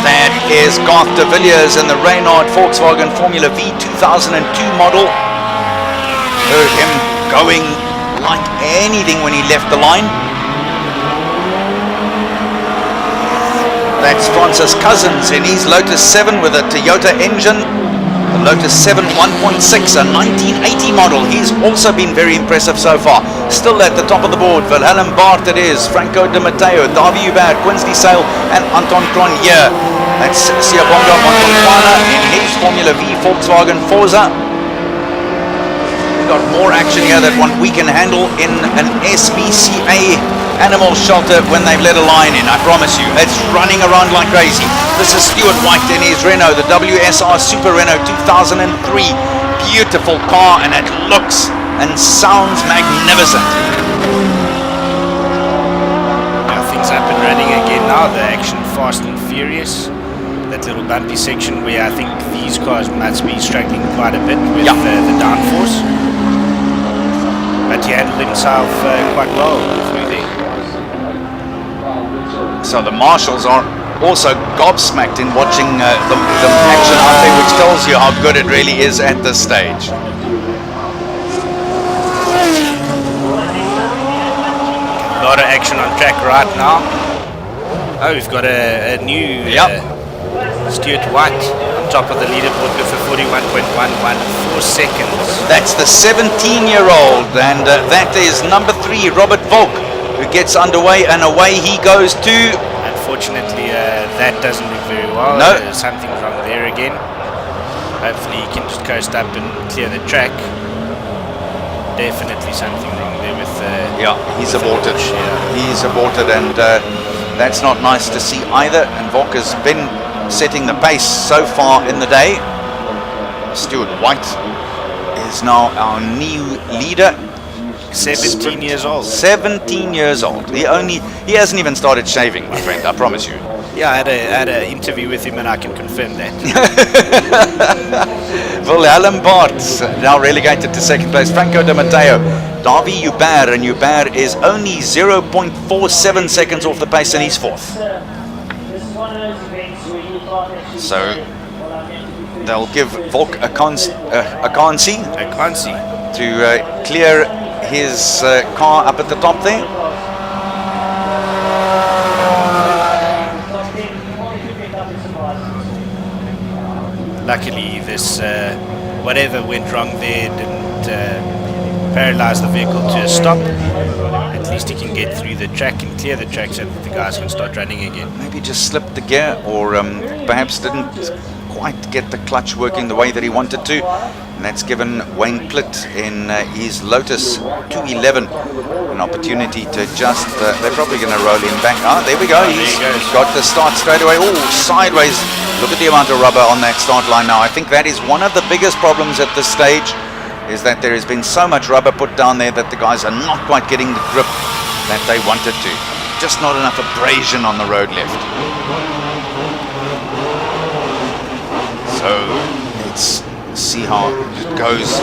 That is Garth de Villiers in the Reynard Volkswagen Formula V 2002 model. Heard him going like anything when he left the line. That's Francis Cousins in his Lotus 7 with a Toyota engine. The Lotus 7 1.6, a 1980 model. He's also been very impressive so far. Still at the top of the board, Wilhelm Bart it is, Franco De Matteo, Davy Hubert, Quinsley Sale and Anton Cronje. That's Siabonga Montonkwana in his Formula V Volkswagen Forza. We've got more action here that we can handle in an SPCA animal shelter when they've let a line in, I promise you. It's running around like crazy. This is Stuart White in his Renault, the WSR Super Renault 2003. Beautiful car, and it looks and sounds magnificent. Now things up and running again now, the action fast and furious. That little bumpy section where I think these cars must be struggling quite a bit with the downforce. But he handled himself quite well through there. So the marshals are also gobsmacked in watching the action out there, which tells you how good it really is at this stage. A lot of action on track right now. Oh, we've got a new Stuart White on top of the leaderboard with a 41.114 seconds. That's the 17-year-old, and that is number 3, Robert Volk, who gets underway, and away he goes to... Unfortunately, that doesn't look very well. No. Something's wrong there again. Hopefully he can just coast up and clear the track. Definitely something wrong there with... he's aborted. He's aborted, and that's not nice to see either. And Volk has been setting the pace so far in the day. Stuart White is now our new leader. 17 years old. 17 years old. He hasn't even started shaving, my friend, I promise you. Yeah, I had an interview with him and I can confirm that. Wilhelm Bart now relegated to second place. Franco De Matteo, Davy Hubert, and Hubert is only 0.47 seconds off the pace, and he's fourth. So they'll give Volk a Kansi to clear his car up at the top there. Luckily, this whatever went wrong there didn't paralyze the vehicle to a stop. At least he can get through the track and clear the track so that the guys can start running again. Maybe just slipped the gear, or perhaps didn't quite get the clutch working the way that he wanted to. And that's given Wayne Plitt in his Lotus 211 an opportunity to just... they're probably going to roll him back. There we go. He's got the start straight away. Oh, sideways. Look at the amount of rubber on that start line now. I think that is one of the biggest problems at this stage, is that there has been so much rubber put down there that the guys are not quite getting the grip that they wanted to. Just not enough abrasion on the road left. So let's see how it goes.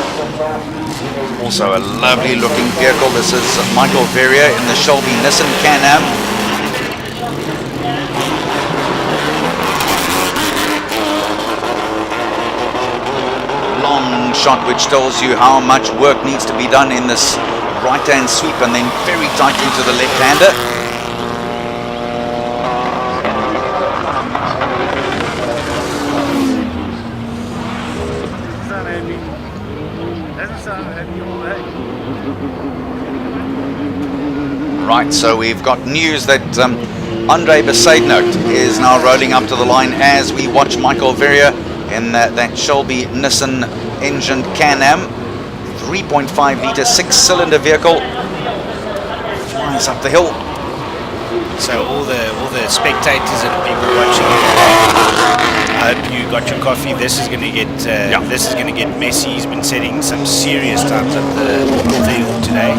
Also a lovely looking vehicle. This is Michael Verrier in the Shelby Nissan Can-Am. Long shot, which tells you how much work needs to be done in this right-hand sweep, and then very tight into the left-hander. Right, so we've got news that Andre Besaidnout is now rolling up to the line as we watch Michael Verrier in that Shelby Nissan engined Can-Am 3.5 litre 6-cylinder vehicle. Flies up the hill. So all the spectators and people watching it, I hope you got your coffee. This is going to get this is going to get messy. He's been setting some serious times up the hill today.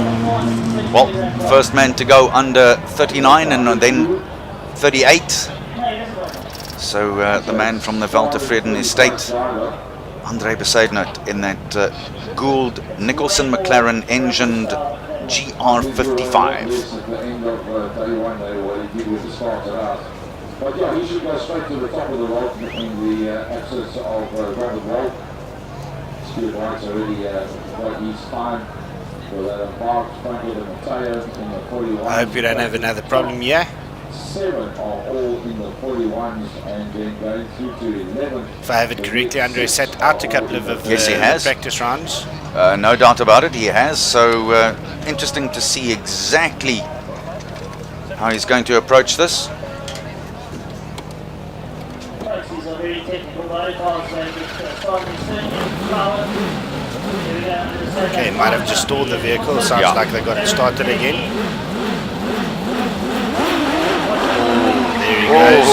Well, first man to go under 39 and then 38. So the man from the Veltevreden estate, Andre Besaidnout, in that Gould Nicholson McLaren engined GR55. But yeah, he should go straight to the top of the road between the axis of Robert Wall. Stuart White's already got his time. I hope you don't have another problem here. 7 are all in the 41s and then going through to 11. If I have it correctly, Andre sat out a couple of yes, he has. Practice rounds. No doubt about it, he has. So interesting to see exactly how he's going to approach this. These are very technical motorcars. Okay, might have just stalled the vehicle. Sounds like they got it started again. There he goes.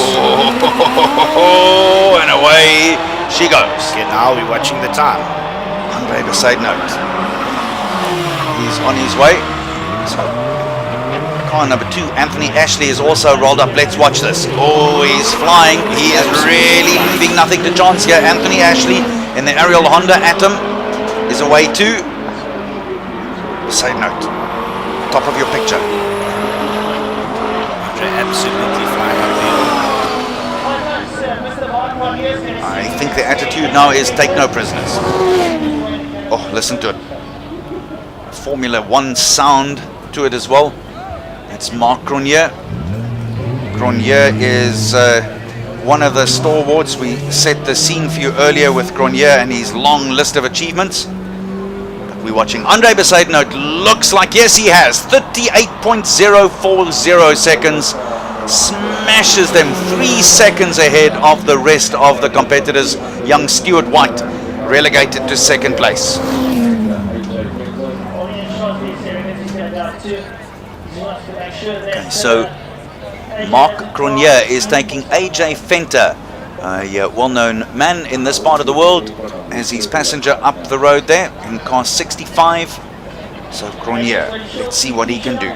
Oh, and away she goes. Okay, now we're watching the time. Andre Besaidnout. He's on his way. So, car number 2, Anthony Ashley, is also rolled up. Let's watch this. Oh, he's flying. He is really leaving nothing to chance here. Anthony Ashley in the Ariel Honda Atom is away too. Besaidnout, top of your picture. Andre absolutely flying up there. I think the attitude now is take no prisoners. Oh, listen to it. Formula 1 sound to it as well. It's Marc Grenier. Grenier is one of the stalwarts. We set the scene for you earlier with Grenier and his long list of achievements. We're watching Andre Besaidnout. Looks like, yes, he has 38.040 seconds. Smashes them 3 seconds ahead of the rest of the competitors. Young Stuart White relegated to second place. Okay, so Marc Grenier is taking AJ Venter, a well-known man in this part of the world, as his passenger up the road there in car 65. So Grenier, let's see what he can do.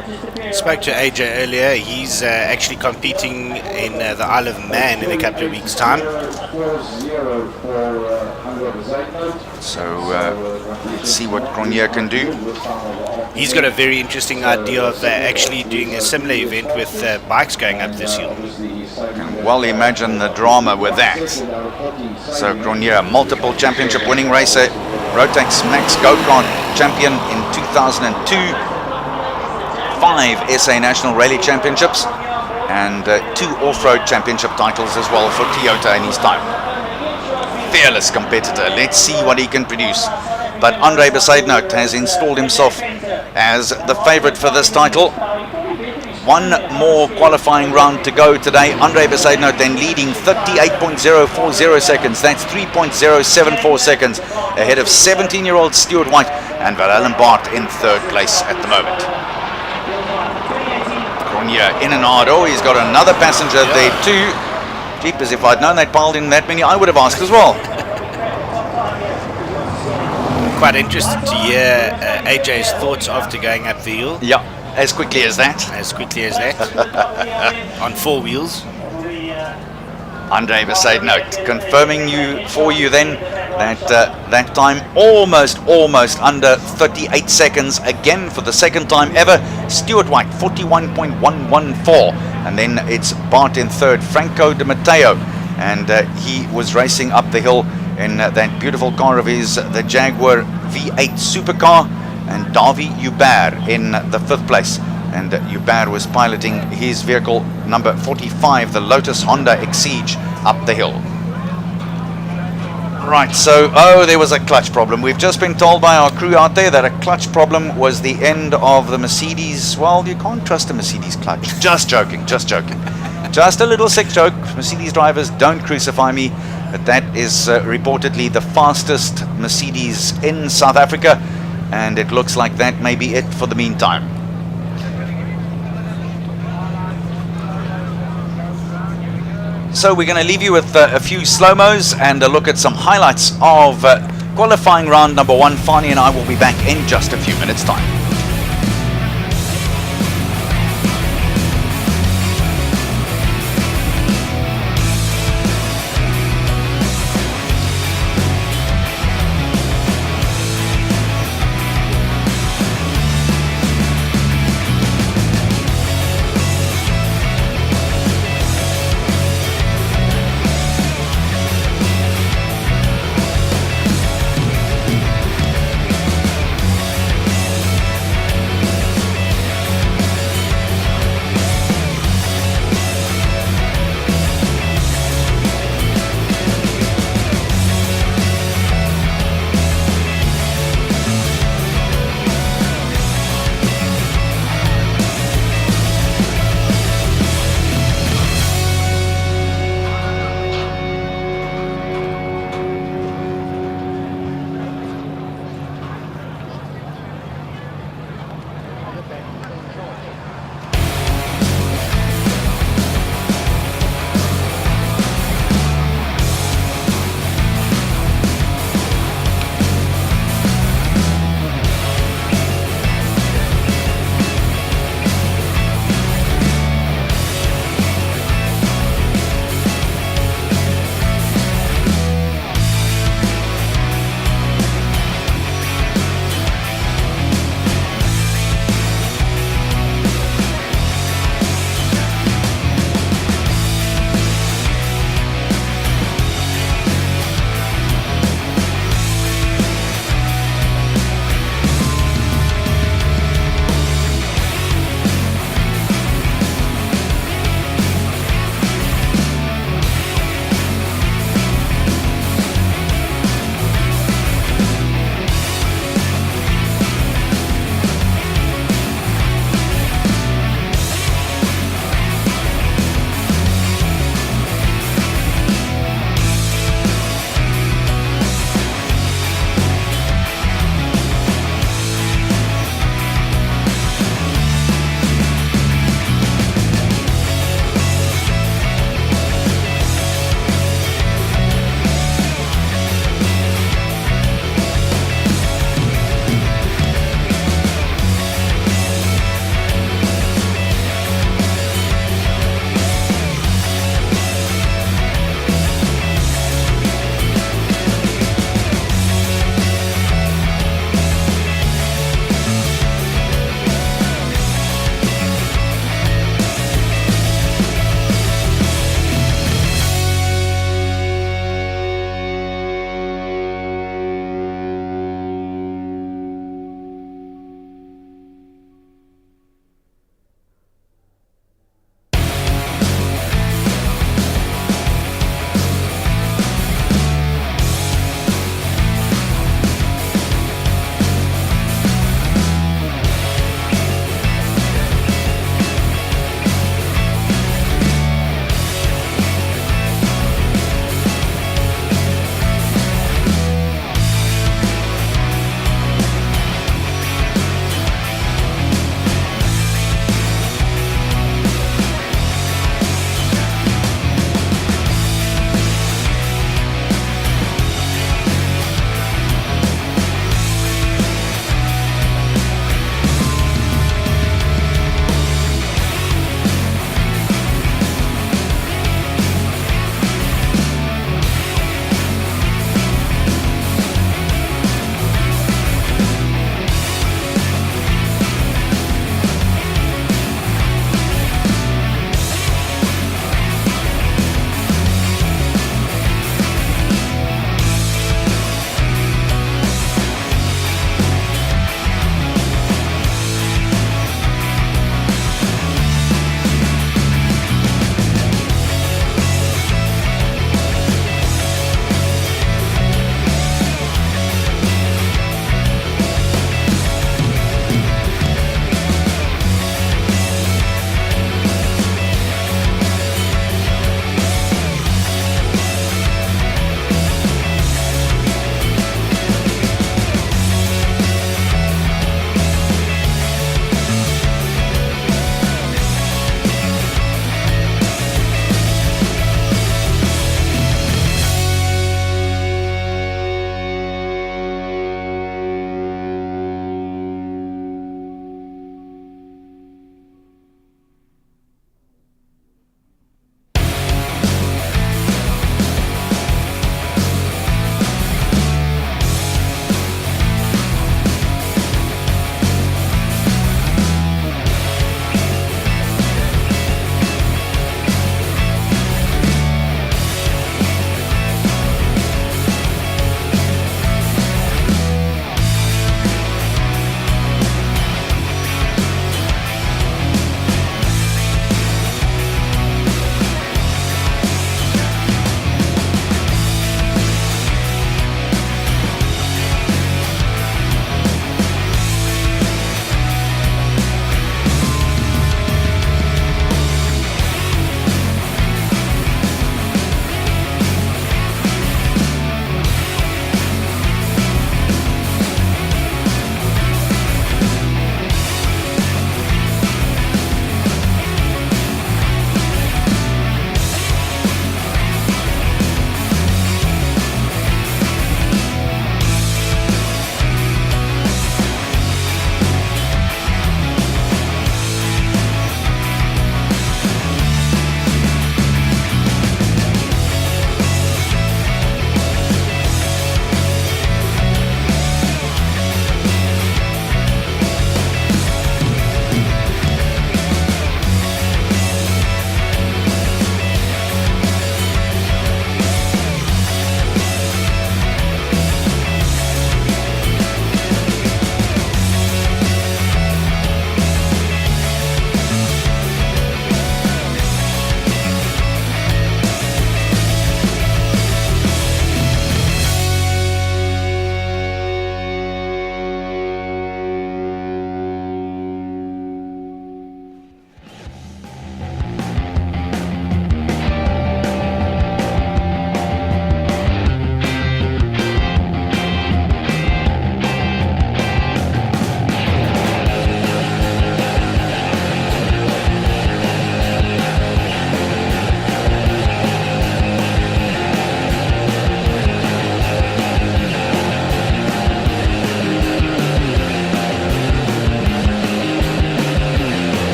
Spoke to AJ earlier. He's actually competing in the Isle of Man in a couple of weeks' time. So let's see what Grenier can do. He's got a very interesting idea of actually doing a similar event with bikes going up this hill. Can well imagine the drama with that. So Grenier, multiple championship winning racer, Rotax Max Go-Kart champion in 2002, 5 SA National Rally Championships, and 2 off-road championship titles as well for Toyota in his time. Fearless competitor. Let's see what he can produce. But Andre Besaidnout has installed himself as the favorite for this title. One more qualifying round to go today. Andre Besaidnout then leading 38.040 seconds. That's 3.074 seconds ahead of 17-year-old Stuart White and Verellen Bart in third place at the moment. Grenier in and out. Oh, he's got another passenger there too. Jeepers, if I'd known they'd piled in that many, I would have asked as well. Quite interested to hear AJ's thoughts after going up the hill. Yeah, as quickly as that. As quickly as that. On 4 wheels. Andre Besaidnout confirming for you then that time almost under 38 seconds again for the second time ever. Stuart White 41.114, and then it's Bart in third, Franco Di Matteo, and he was racing up the hill in that beautiful car of his, the Jaguar V8 supercar, and Davy Hubert in the 5th place. And Hubert was piloting his vehicle number 45, the Lotus Honda Exige, up the hill. Right, so, there was a clutch problem. We've just been told by our crew out there that a clutch problem was the end of the Mercedes. Well, you can't trust a Mercedes clutch. Just joking, just joking. Just a little sick joke. Mercedes drivers, don't crucify me. But that is reportedly the fastest Mercedes in South Africa, and it looks like that may be it for the meantime. So we're going to leave you with a few slow-mos and a look at some highlights of qualifying round number 1. Fani and I will be back in just a few minutes' time.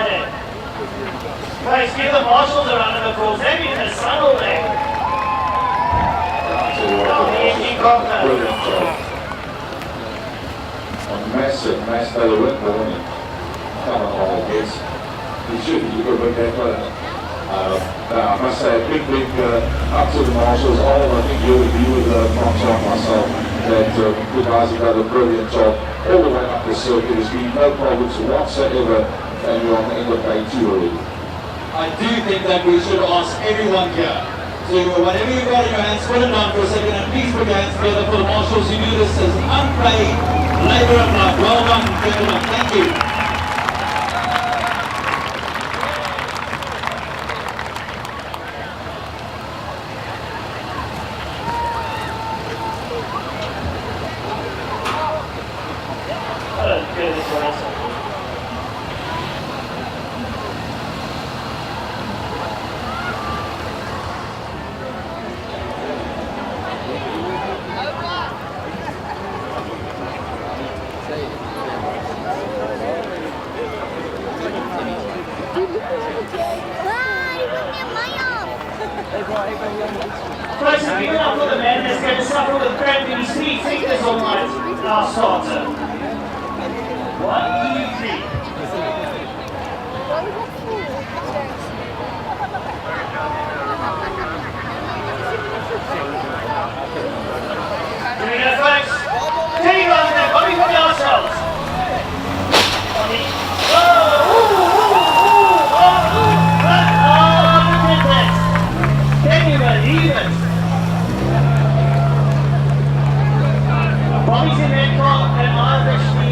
Friday. Guys, give the marshals a round of applause. They've been in the sun all day. Brilliant job. A massive win morning. Come on, all kids. You should, you could win that player. I must say, a big up to the marshals. All I think you'll agree with Francois and myself that the guys have done a brilliant job all the way up the circuit. There's been no problems whatsoever, and we're on the end of day 2 already. I do think that we should ask everyone here to, whatever you've got in your hands, put it down for a second and please put your hands together for the marshals who do this as unpaid labour of love. Well done, gentlemen. Thank you. Folks, if you're not for the man that's going to suffer with cramping his 3 fingers all night, our starter. 1, 2, 3. Here we go, folks. Take on there, body from ourselves. Can you believe it? Bobby's in that car and I've actually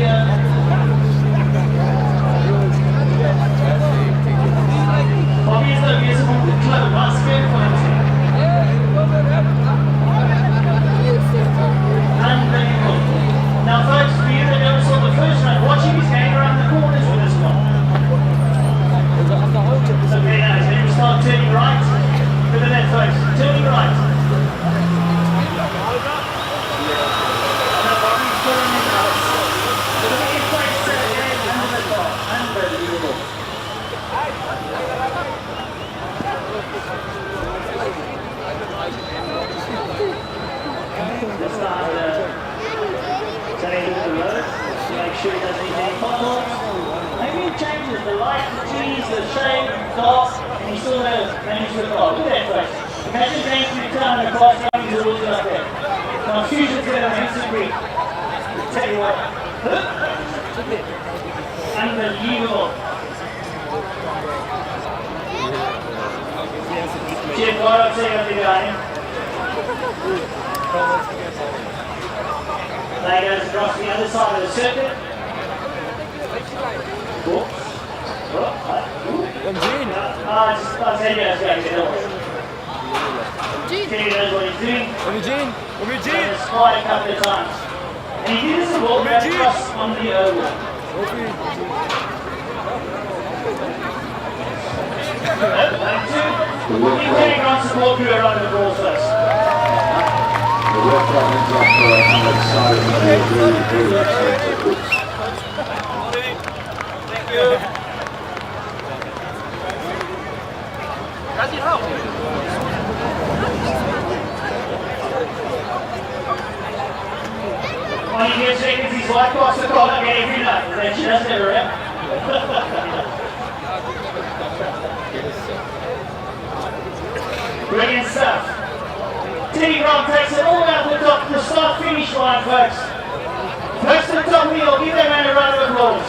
Bobby is the music of the club, not scared for him. Unbelievable. Now folks, for you that never saw the first run, watching his game around the corners with this car. So very nice, then we start turning right. Look at that folks, turning right. Unbelievable. Just start turning into the road to make sure he doesn't hit any potholes. Maybe it changes the light, the trees, the shade, dark, and he still manages the car. Look at that folks. Imagine going through town and a car coming towards you like that. Confusion's going to make some grief. Tell you what. Unbelievable. Chip, what I'm saying of the guy. Now he goes across the other side of the circuit. Oops. I'll tell you guys going to get over. Kenny knows what he's doing. He's quite a couple of times. And he did this a walk back across on the oval. We'll keep taking on support crew around the ball first. The work that ends up on the side of the really exciting. Thank you. When he gets seconds, he's white across the corner every night. Then she doesn't ever rep. Brilliant stuff. Teddy Grant takes it all the way up the top to the start-finish line, folks. First to the top wheel, give that man a round of applause.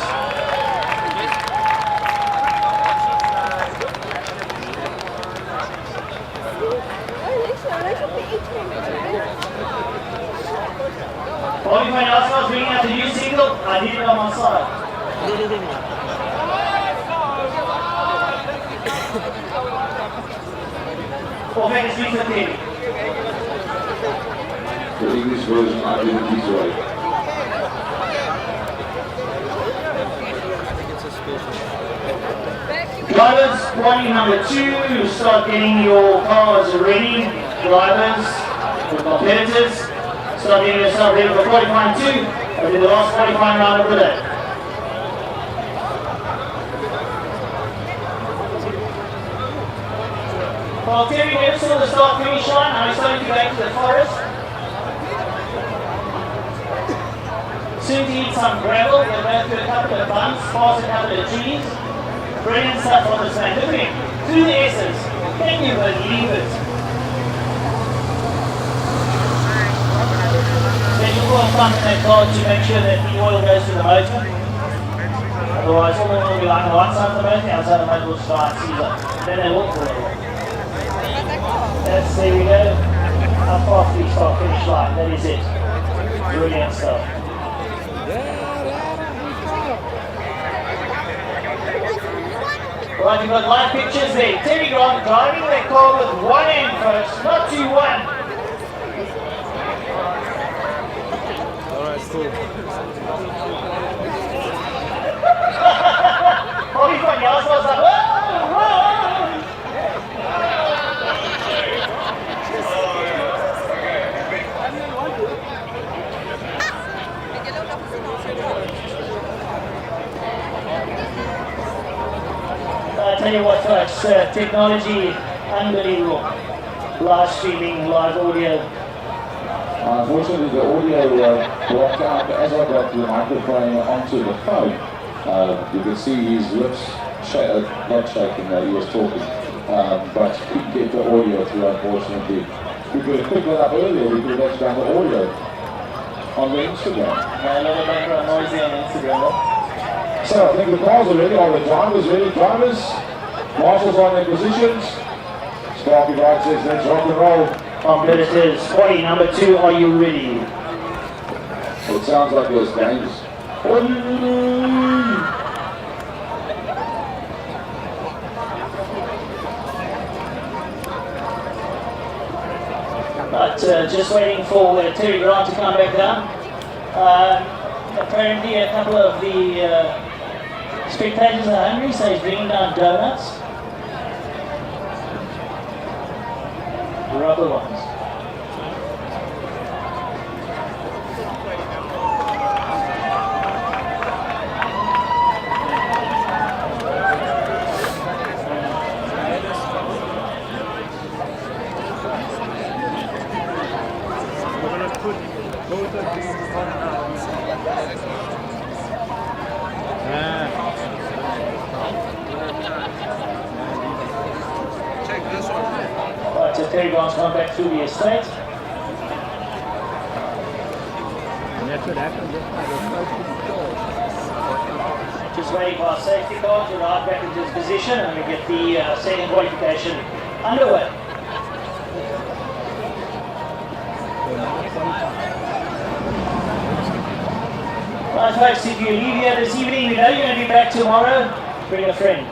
Bobby when I was bringing out the new single, I did it on my side. Or Vegas beats the team. The English version, I did it this way. Drivers, warning number 2, start getting your cars ready. Drivers, or competitors, start getting yourself ready for qualifying 2. That'll be the last qualifying round of the day. Well, Terry lives on the start finish line. Now he's starting to go into the forest. Soon to eat some gravel. We'll go through a couple of bumps, pass a couple of trees. Brilliant stuff on this man. Look at him. Through the S's. Can you believe it? Special oil pump in that car to make sure that the oil goes to the motor. Otherwise, all the oil will be like on one side of the motor, the other side of the motor will start Caesar. Then they walk for it. That's, there we go. Up off the start finish line. That is it. Brilliant stuff. Right, you've got live pictures there. Terry Grant driving that car with one hand first, not 2-1. Alright, cool. Bobby from Yas was like, whoa, whoa. I tell you what, folks, technology, unbelievable. Live streaming, live audio. Unfortunately, the audio blocked out as I got the microphone onto the phone. You could see his lips not shaking that he was talking, but he couldn't get the audio through, unfortunately. We could have picked that up earlier, we could have actually done the audio on the Instagram. A lot of background noise here on Instagram, though. So I think the cars are ready, are the drivers ready? Drivers, marshals on their positions. Sparky Wright says, let's rock and roll. Competitors, body number 2, are you ready? It sounds like there's games. But just waiting for Terry Grant to come back down. Apparently a couple of the spectators are hungry, so he's bringing down donuts. Rubber ones. Right, so Terry Grant's gone back through the estate. Just waiting for our safety car to ride back into its position and we get the second qualification underway. Right folks, if you leave here this evening, you know you're going to be back tomorrow, bring a friend.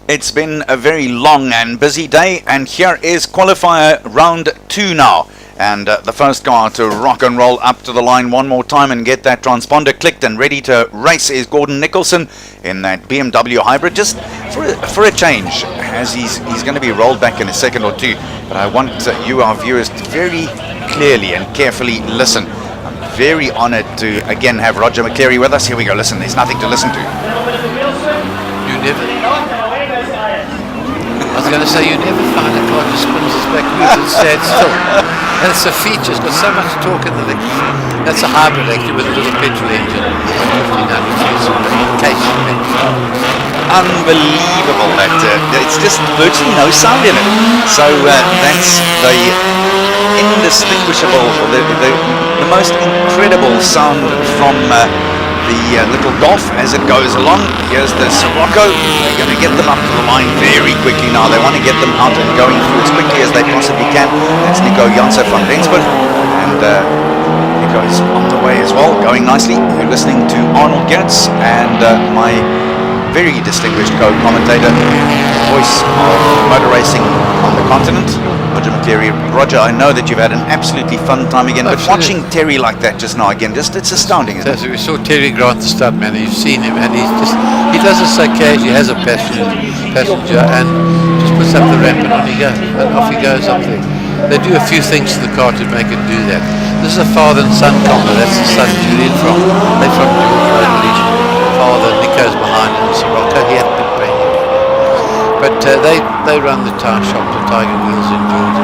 It's been a very long and busy day, and here is qualifier round 2 now. And the first car to rock and roll up to the line one more time and get that transponder clicked and ready to race is Gordon Nicholson in that BMW hybrid, just for a change, as he's going to be rolled back in a second or two. But I want you, our viewers, to very clearly and carefully listen. I'm very honoured to again have Roger McCleary with us. Here we go. Listen, there's nothing to listen to. You never. I was going to say, you never find a car just spins its back wheels and stands still. And it's a feature, it's got so much torque in the leg. That's a hybrid actually with a little petrol engine, 1500 case. Unbelievable that it's just virtually no sound in it. So that's the indistinguishable, the most incredible sound from the little Golf as it goes along. Here's the Sirocco. They're going to get them up to the line very quickly now. They want to get them out and going through as quickly as they possibly can. That's Nico Janse van Rensburg, and Nico's on the way as well, going nicely. You're listening to Arnold Gertz and my very distinguished co-commentator, voice of motor racing on the continent, Roger McCleary. Roger, I know that you've had an absolutely fun time again, but watching Terry like that just now again, it's astounding, isn't it? We saw Terry Grant, the stuntman. You've seen him, and he does this so casually. He has a passenger and just puts up the ramp and on he goes, and off he goes up there. They do a few things to the car to make it do that. This is a father and son combo. That's the son Julian they're from George Road Legion. Father Nico's behind him, Sirocco. He had been playing him. But they run the tire shop, the Tiger Wheels in Georgia.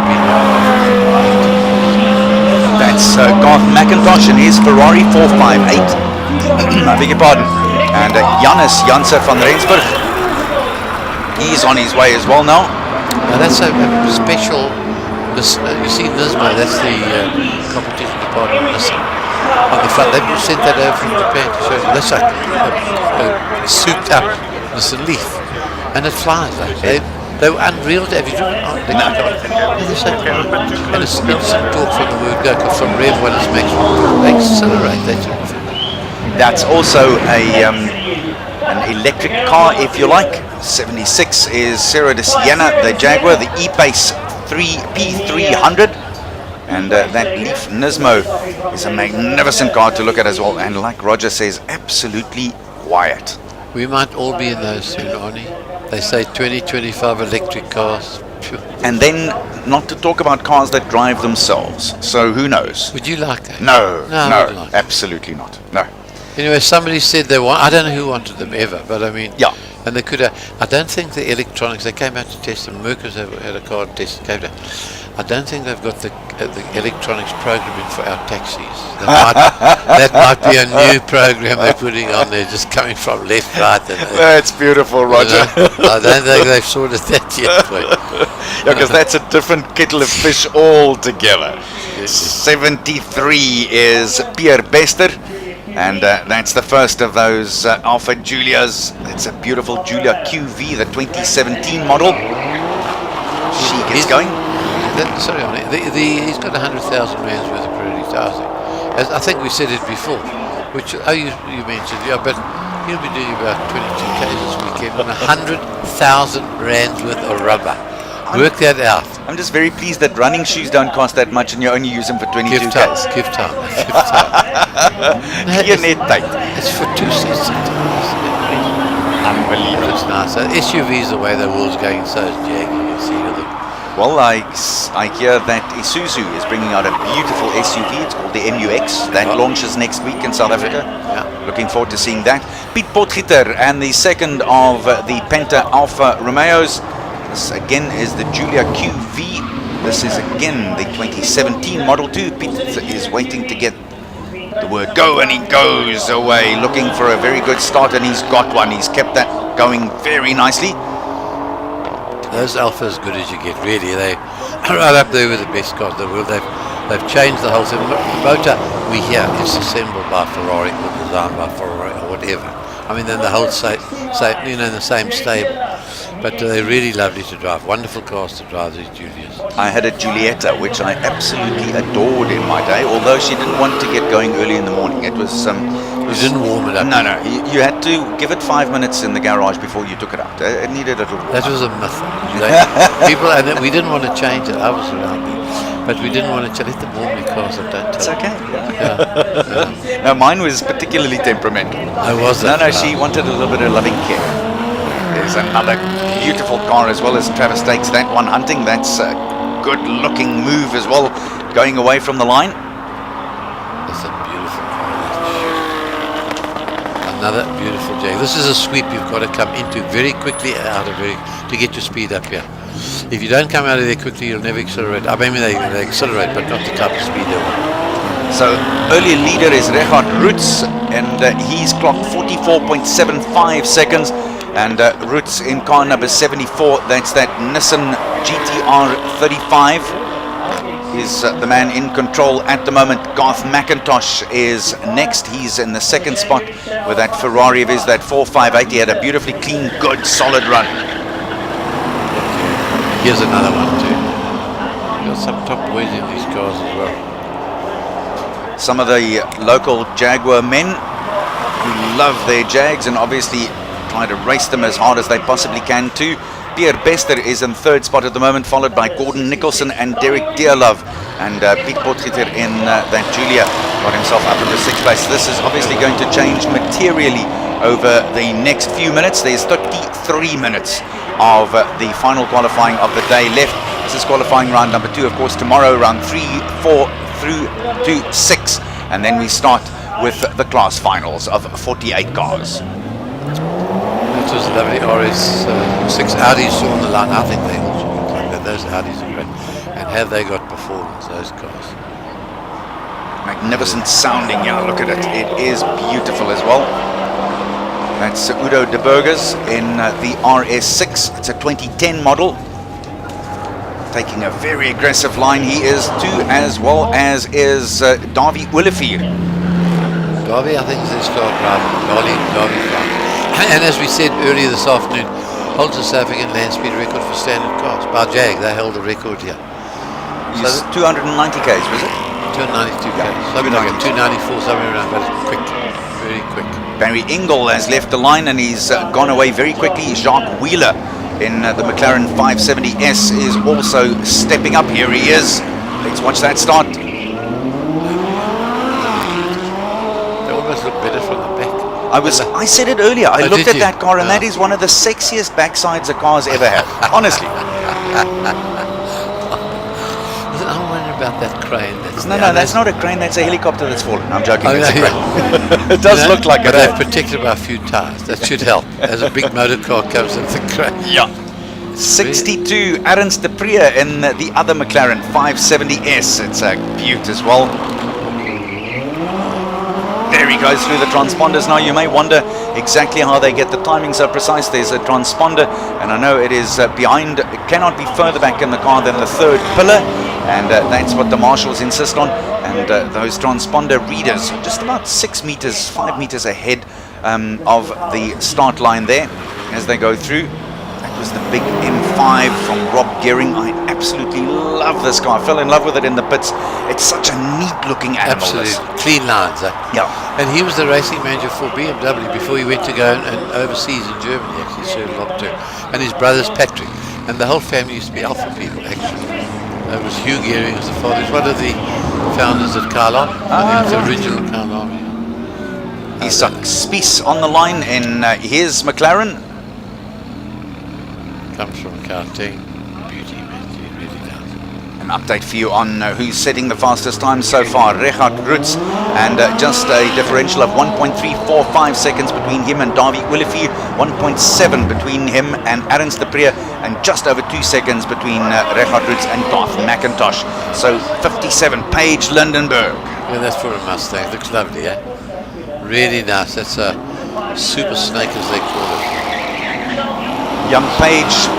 That's Garth McIntosh and his Ferrari 458. I beg your pardon. And Janse van Rensburg. He's on his way as well now. Now that's a special. You see Nismo, that's the competition department on the front. They've sent that over from Japan to show you. That's like a souped up Nissan Leaf. And it flies. They were unreal to have you driven on. And it's instant torque from the word go, from Rev 1 is maximum torque. They accelerate, they do. That's also an electric car, if you like. 76 is Cerro de Siena, the Jaguar, the E-Pace P300. And that Leaf Nismo is a magnificent car to look at as well. And like Roger says, absolutely quiet. We might all be in those soon, Arnie. They say 2025 electric cars. And then not to talk about cars that drive themselves. So who knows? Would you like that? No, like absolutely not. No. Anyway, somebody said they want. I don't know who wanted them ever, but I mean, yeah. And they could have. I don't think the electronics. They came out to test them. Merckers had a car test. Came down. I don't think they've got the electronics programming for our taxis. That might be a new program they're putting on there, just coming from left, right. That's beautiful, Roger. I don't think they've sorted that yet. Yeah, because that's a different kettle of fish altogether. 73 is Pierre Bester. And that's the first of those Alpha Giulias. It's a beautiful Giulia QV, the 2017 model. She gets going. Sorry, on it. He's got 100,000 rands worth of priority housing. As I think we said it before, which you mentioned, yeah, but he'll be doing about 22 k's this weekend on 100,000 rands worth of rubber. Work that out. I'm just very pleased that running shoes don't cost that much and you only use them for 22 k's. Give time. It's for 2 cents. Unbelievable. It's nice. SUVs the way the world's going, so is Jag. You can see them. Well, I hear that Isuzu is bringing out a beautiful SUV. It's called the MUX. That launches next week in South Africa. Yeah. Looking forward to seeing that. Piet Potgieter and the second of the Penta Alfa Romeos. This again is the Giulia QV. This is again the 2017 Model 2. Piet is waiting to get the word go, and he goes away looking for a very good start, and he's got one. He's kept that going very nicely. Those Alpha as good as you get, really. They are right up there with the best cars in the world. They've changed the whole thing. The motor we hear is assembled by Ferrari or designed by Ferrari or whatever. I mean, then the whole in the same stable. But they're really lovely to drive. Wonderful cars to drive, these Giulias. I had a Giulietta, which I absolutely adored in my day, although she didn't want to get going early in the morning. It was You didn't warm it up. No, you had to give it 5 minutes in the garage before you took it out. It needed a little. That was a myth. People, and we didn't want to change it. I was around there, but we didn't want to let them warm their cars up. Don't It's tell okay. them. No, mine was particularly temperamental. I was that. No, she wanted a little bit of loving care. There's another beautiful car as well as Travis takes that one hunting. That's a good looking move as well, going away from the line. That's a beautiful car. Another beautiful Jag. This is a sweep you've got to come into very quickly out of to get your speed up here. If you don't come out of there quickly, you'll never accelerate. I mean, they accelerate, but not the type of speed they want. So early leader is Richard Roots, and he's clocked 44.75 seconds. And Roots in car number 74, that's that Nissan GTR 35, is the man in control at the moment. Garth McIntosh is next. He's in the second spot with that Ferrari of his, that 458. He had a beautifully clean, good, solid run. Here's another one too. Got some top boys in these cars as well. Some of the local Jaguar men who love their Jags and obviously try to race them as hard as they possibly can too. Pierre Bester is in third spot at the moment, followed by Gordon Nicholson and Derek Dearlove. And Piet Potgieter in that Julia got himself up into sixth place. This is obviously going to change materially over the next few minutes. There's 33 minutes of the final qualifying of the day left. This is qualifying round number 2, of course. Tomorrow, round 3, 4 through to 6. And then we start with the class finals of 48 cars. That was a lovely RS6 Audis saw on the line. I think they also look like that. Those Audis are great. And have they got performance, those cars? Magnificent sounding, yeah, look at it. It is beautiful as well. That's Udo de Burgers in the RS6. It's a 2010 model. Taking a very aggressive line. He is too, as well as is Davy Olivier. Davy, I think, is their star driver. Davy. And as we said earlier this afternoon, holds the South African land speed record for standard cars. By Jag, they held the record here. He's 290 k's, was it? 292 k's. Something like a 294, somewhere around, but it's quick. Very quick. Barry Ingle has left the line and he's gone away very quickly. Jacques Wheeler in the McLaren 570S is also stepping up. Here he is. Let's watch that start. They almost look better from the back. I said it earlier. I looked at that car and that is one of the sexiest backsides a car's ever had. Honestly. I wonder about that crane. No, that's not a crane. That's a helicopter that's fallen. I'm joking. It's a crane. It does look like it. But they're protected by a few tires. That should help. As a big motor car comes in the crane. Yeah. 62, Ernst de Prier in the other McLaren 570S. It's a beaut as well. There he goes through the transponders. Now you may wonder exactly how they get the timing so precise. There's a transponder, and I know it is behind, it cannot be further back in the car than the third pillar, and that's what the marshals insist on. And those transponder readers are just about 5 meters ahead of the start line there as they go through. That was the big M5 from Rob Gehring. I absolutely love this car. I fell in love with it in the pits. It's such a neat looking animal. Absolutely. Clean lines. Yeah. And he was the racing manager for BMW before he went to go and overseas in Germany, actually, served long term. And his brother's Patrick. And the whole family used to be Alpha people, actually. It was Hugh Gehring was the father. He's one of the founders of Carlyle. The original Carlyle. Isak Spies on the line in his McLaren. Comes from Gauteng. Beauty, man. He really does. An update for you on who's setting the fastest time so far. Richard Roots, and just a differential of 1.345 seconds between him and Davy Olivier, 1.7 between him and Ernst de Prier, and just over 2 seconds between Richard Roots and Garth McIntosh. So 57, Paige Lindenberg. Yeah, that's for a Mustang. Looks lovely, eh? Really nice. That's a super snake, as they call it. Young Paige,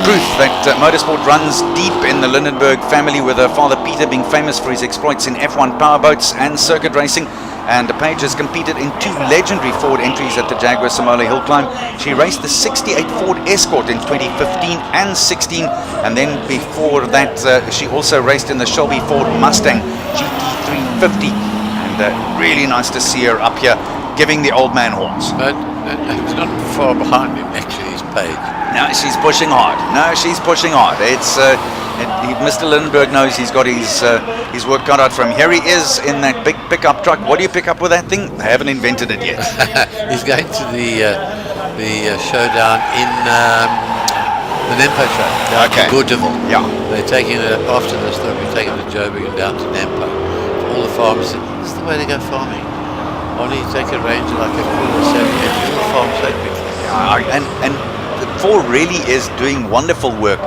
proof that motorsport runs deep in the Lindenberg family, with her father Peter being famous for his exploits in F1 powerboats and circuit racing. And Paige has competed in 2 legendary Ford entries at the Jaguar Simola Hillclimb. She raced the 68 Ford Escort in 2015 and 16, and then before that she also raced in the Shelby Ford Mustang GT350. And really nice to see her up here giving the old man horse. But it's not far behind him, actually, his page. No, she's pushing hard. No, she's pushing hard. It's Mr. Lindenberg knows he's got his work cut out for him. Here he is in that big pickup truck. What do you pick up with that thing? I haven't invented it yet. He's going to the showdown in the Nempo show down in Boerteville. Yeah. They're taking it after this. They'll be taking the Joburg and down to Nempo. All the farmers said, "This is the way to go farming. Only you take a ranger like a cool and the farm so quickly." And Ford really is doing wonderful work,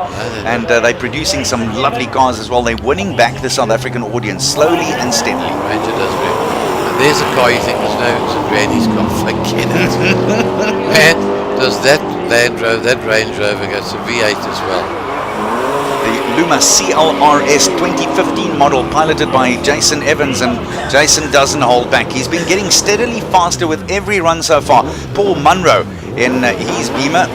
and they're producing some lovely cars as well. They're winning back the South African audience slowly and steadily. Ranger does very well. And there's a car you think there's no, it's a Granny's car. Forget it. Man, does that Land Rover, that Range Rover, goes to V8 as well. The Luma CLRS 2015 model, piloted by Jason Evans, and Jason doesn't hold back. He's been getting steadily faster with every run so far. Paul Munro in his Beamer.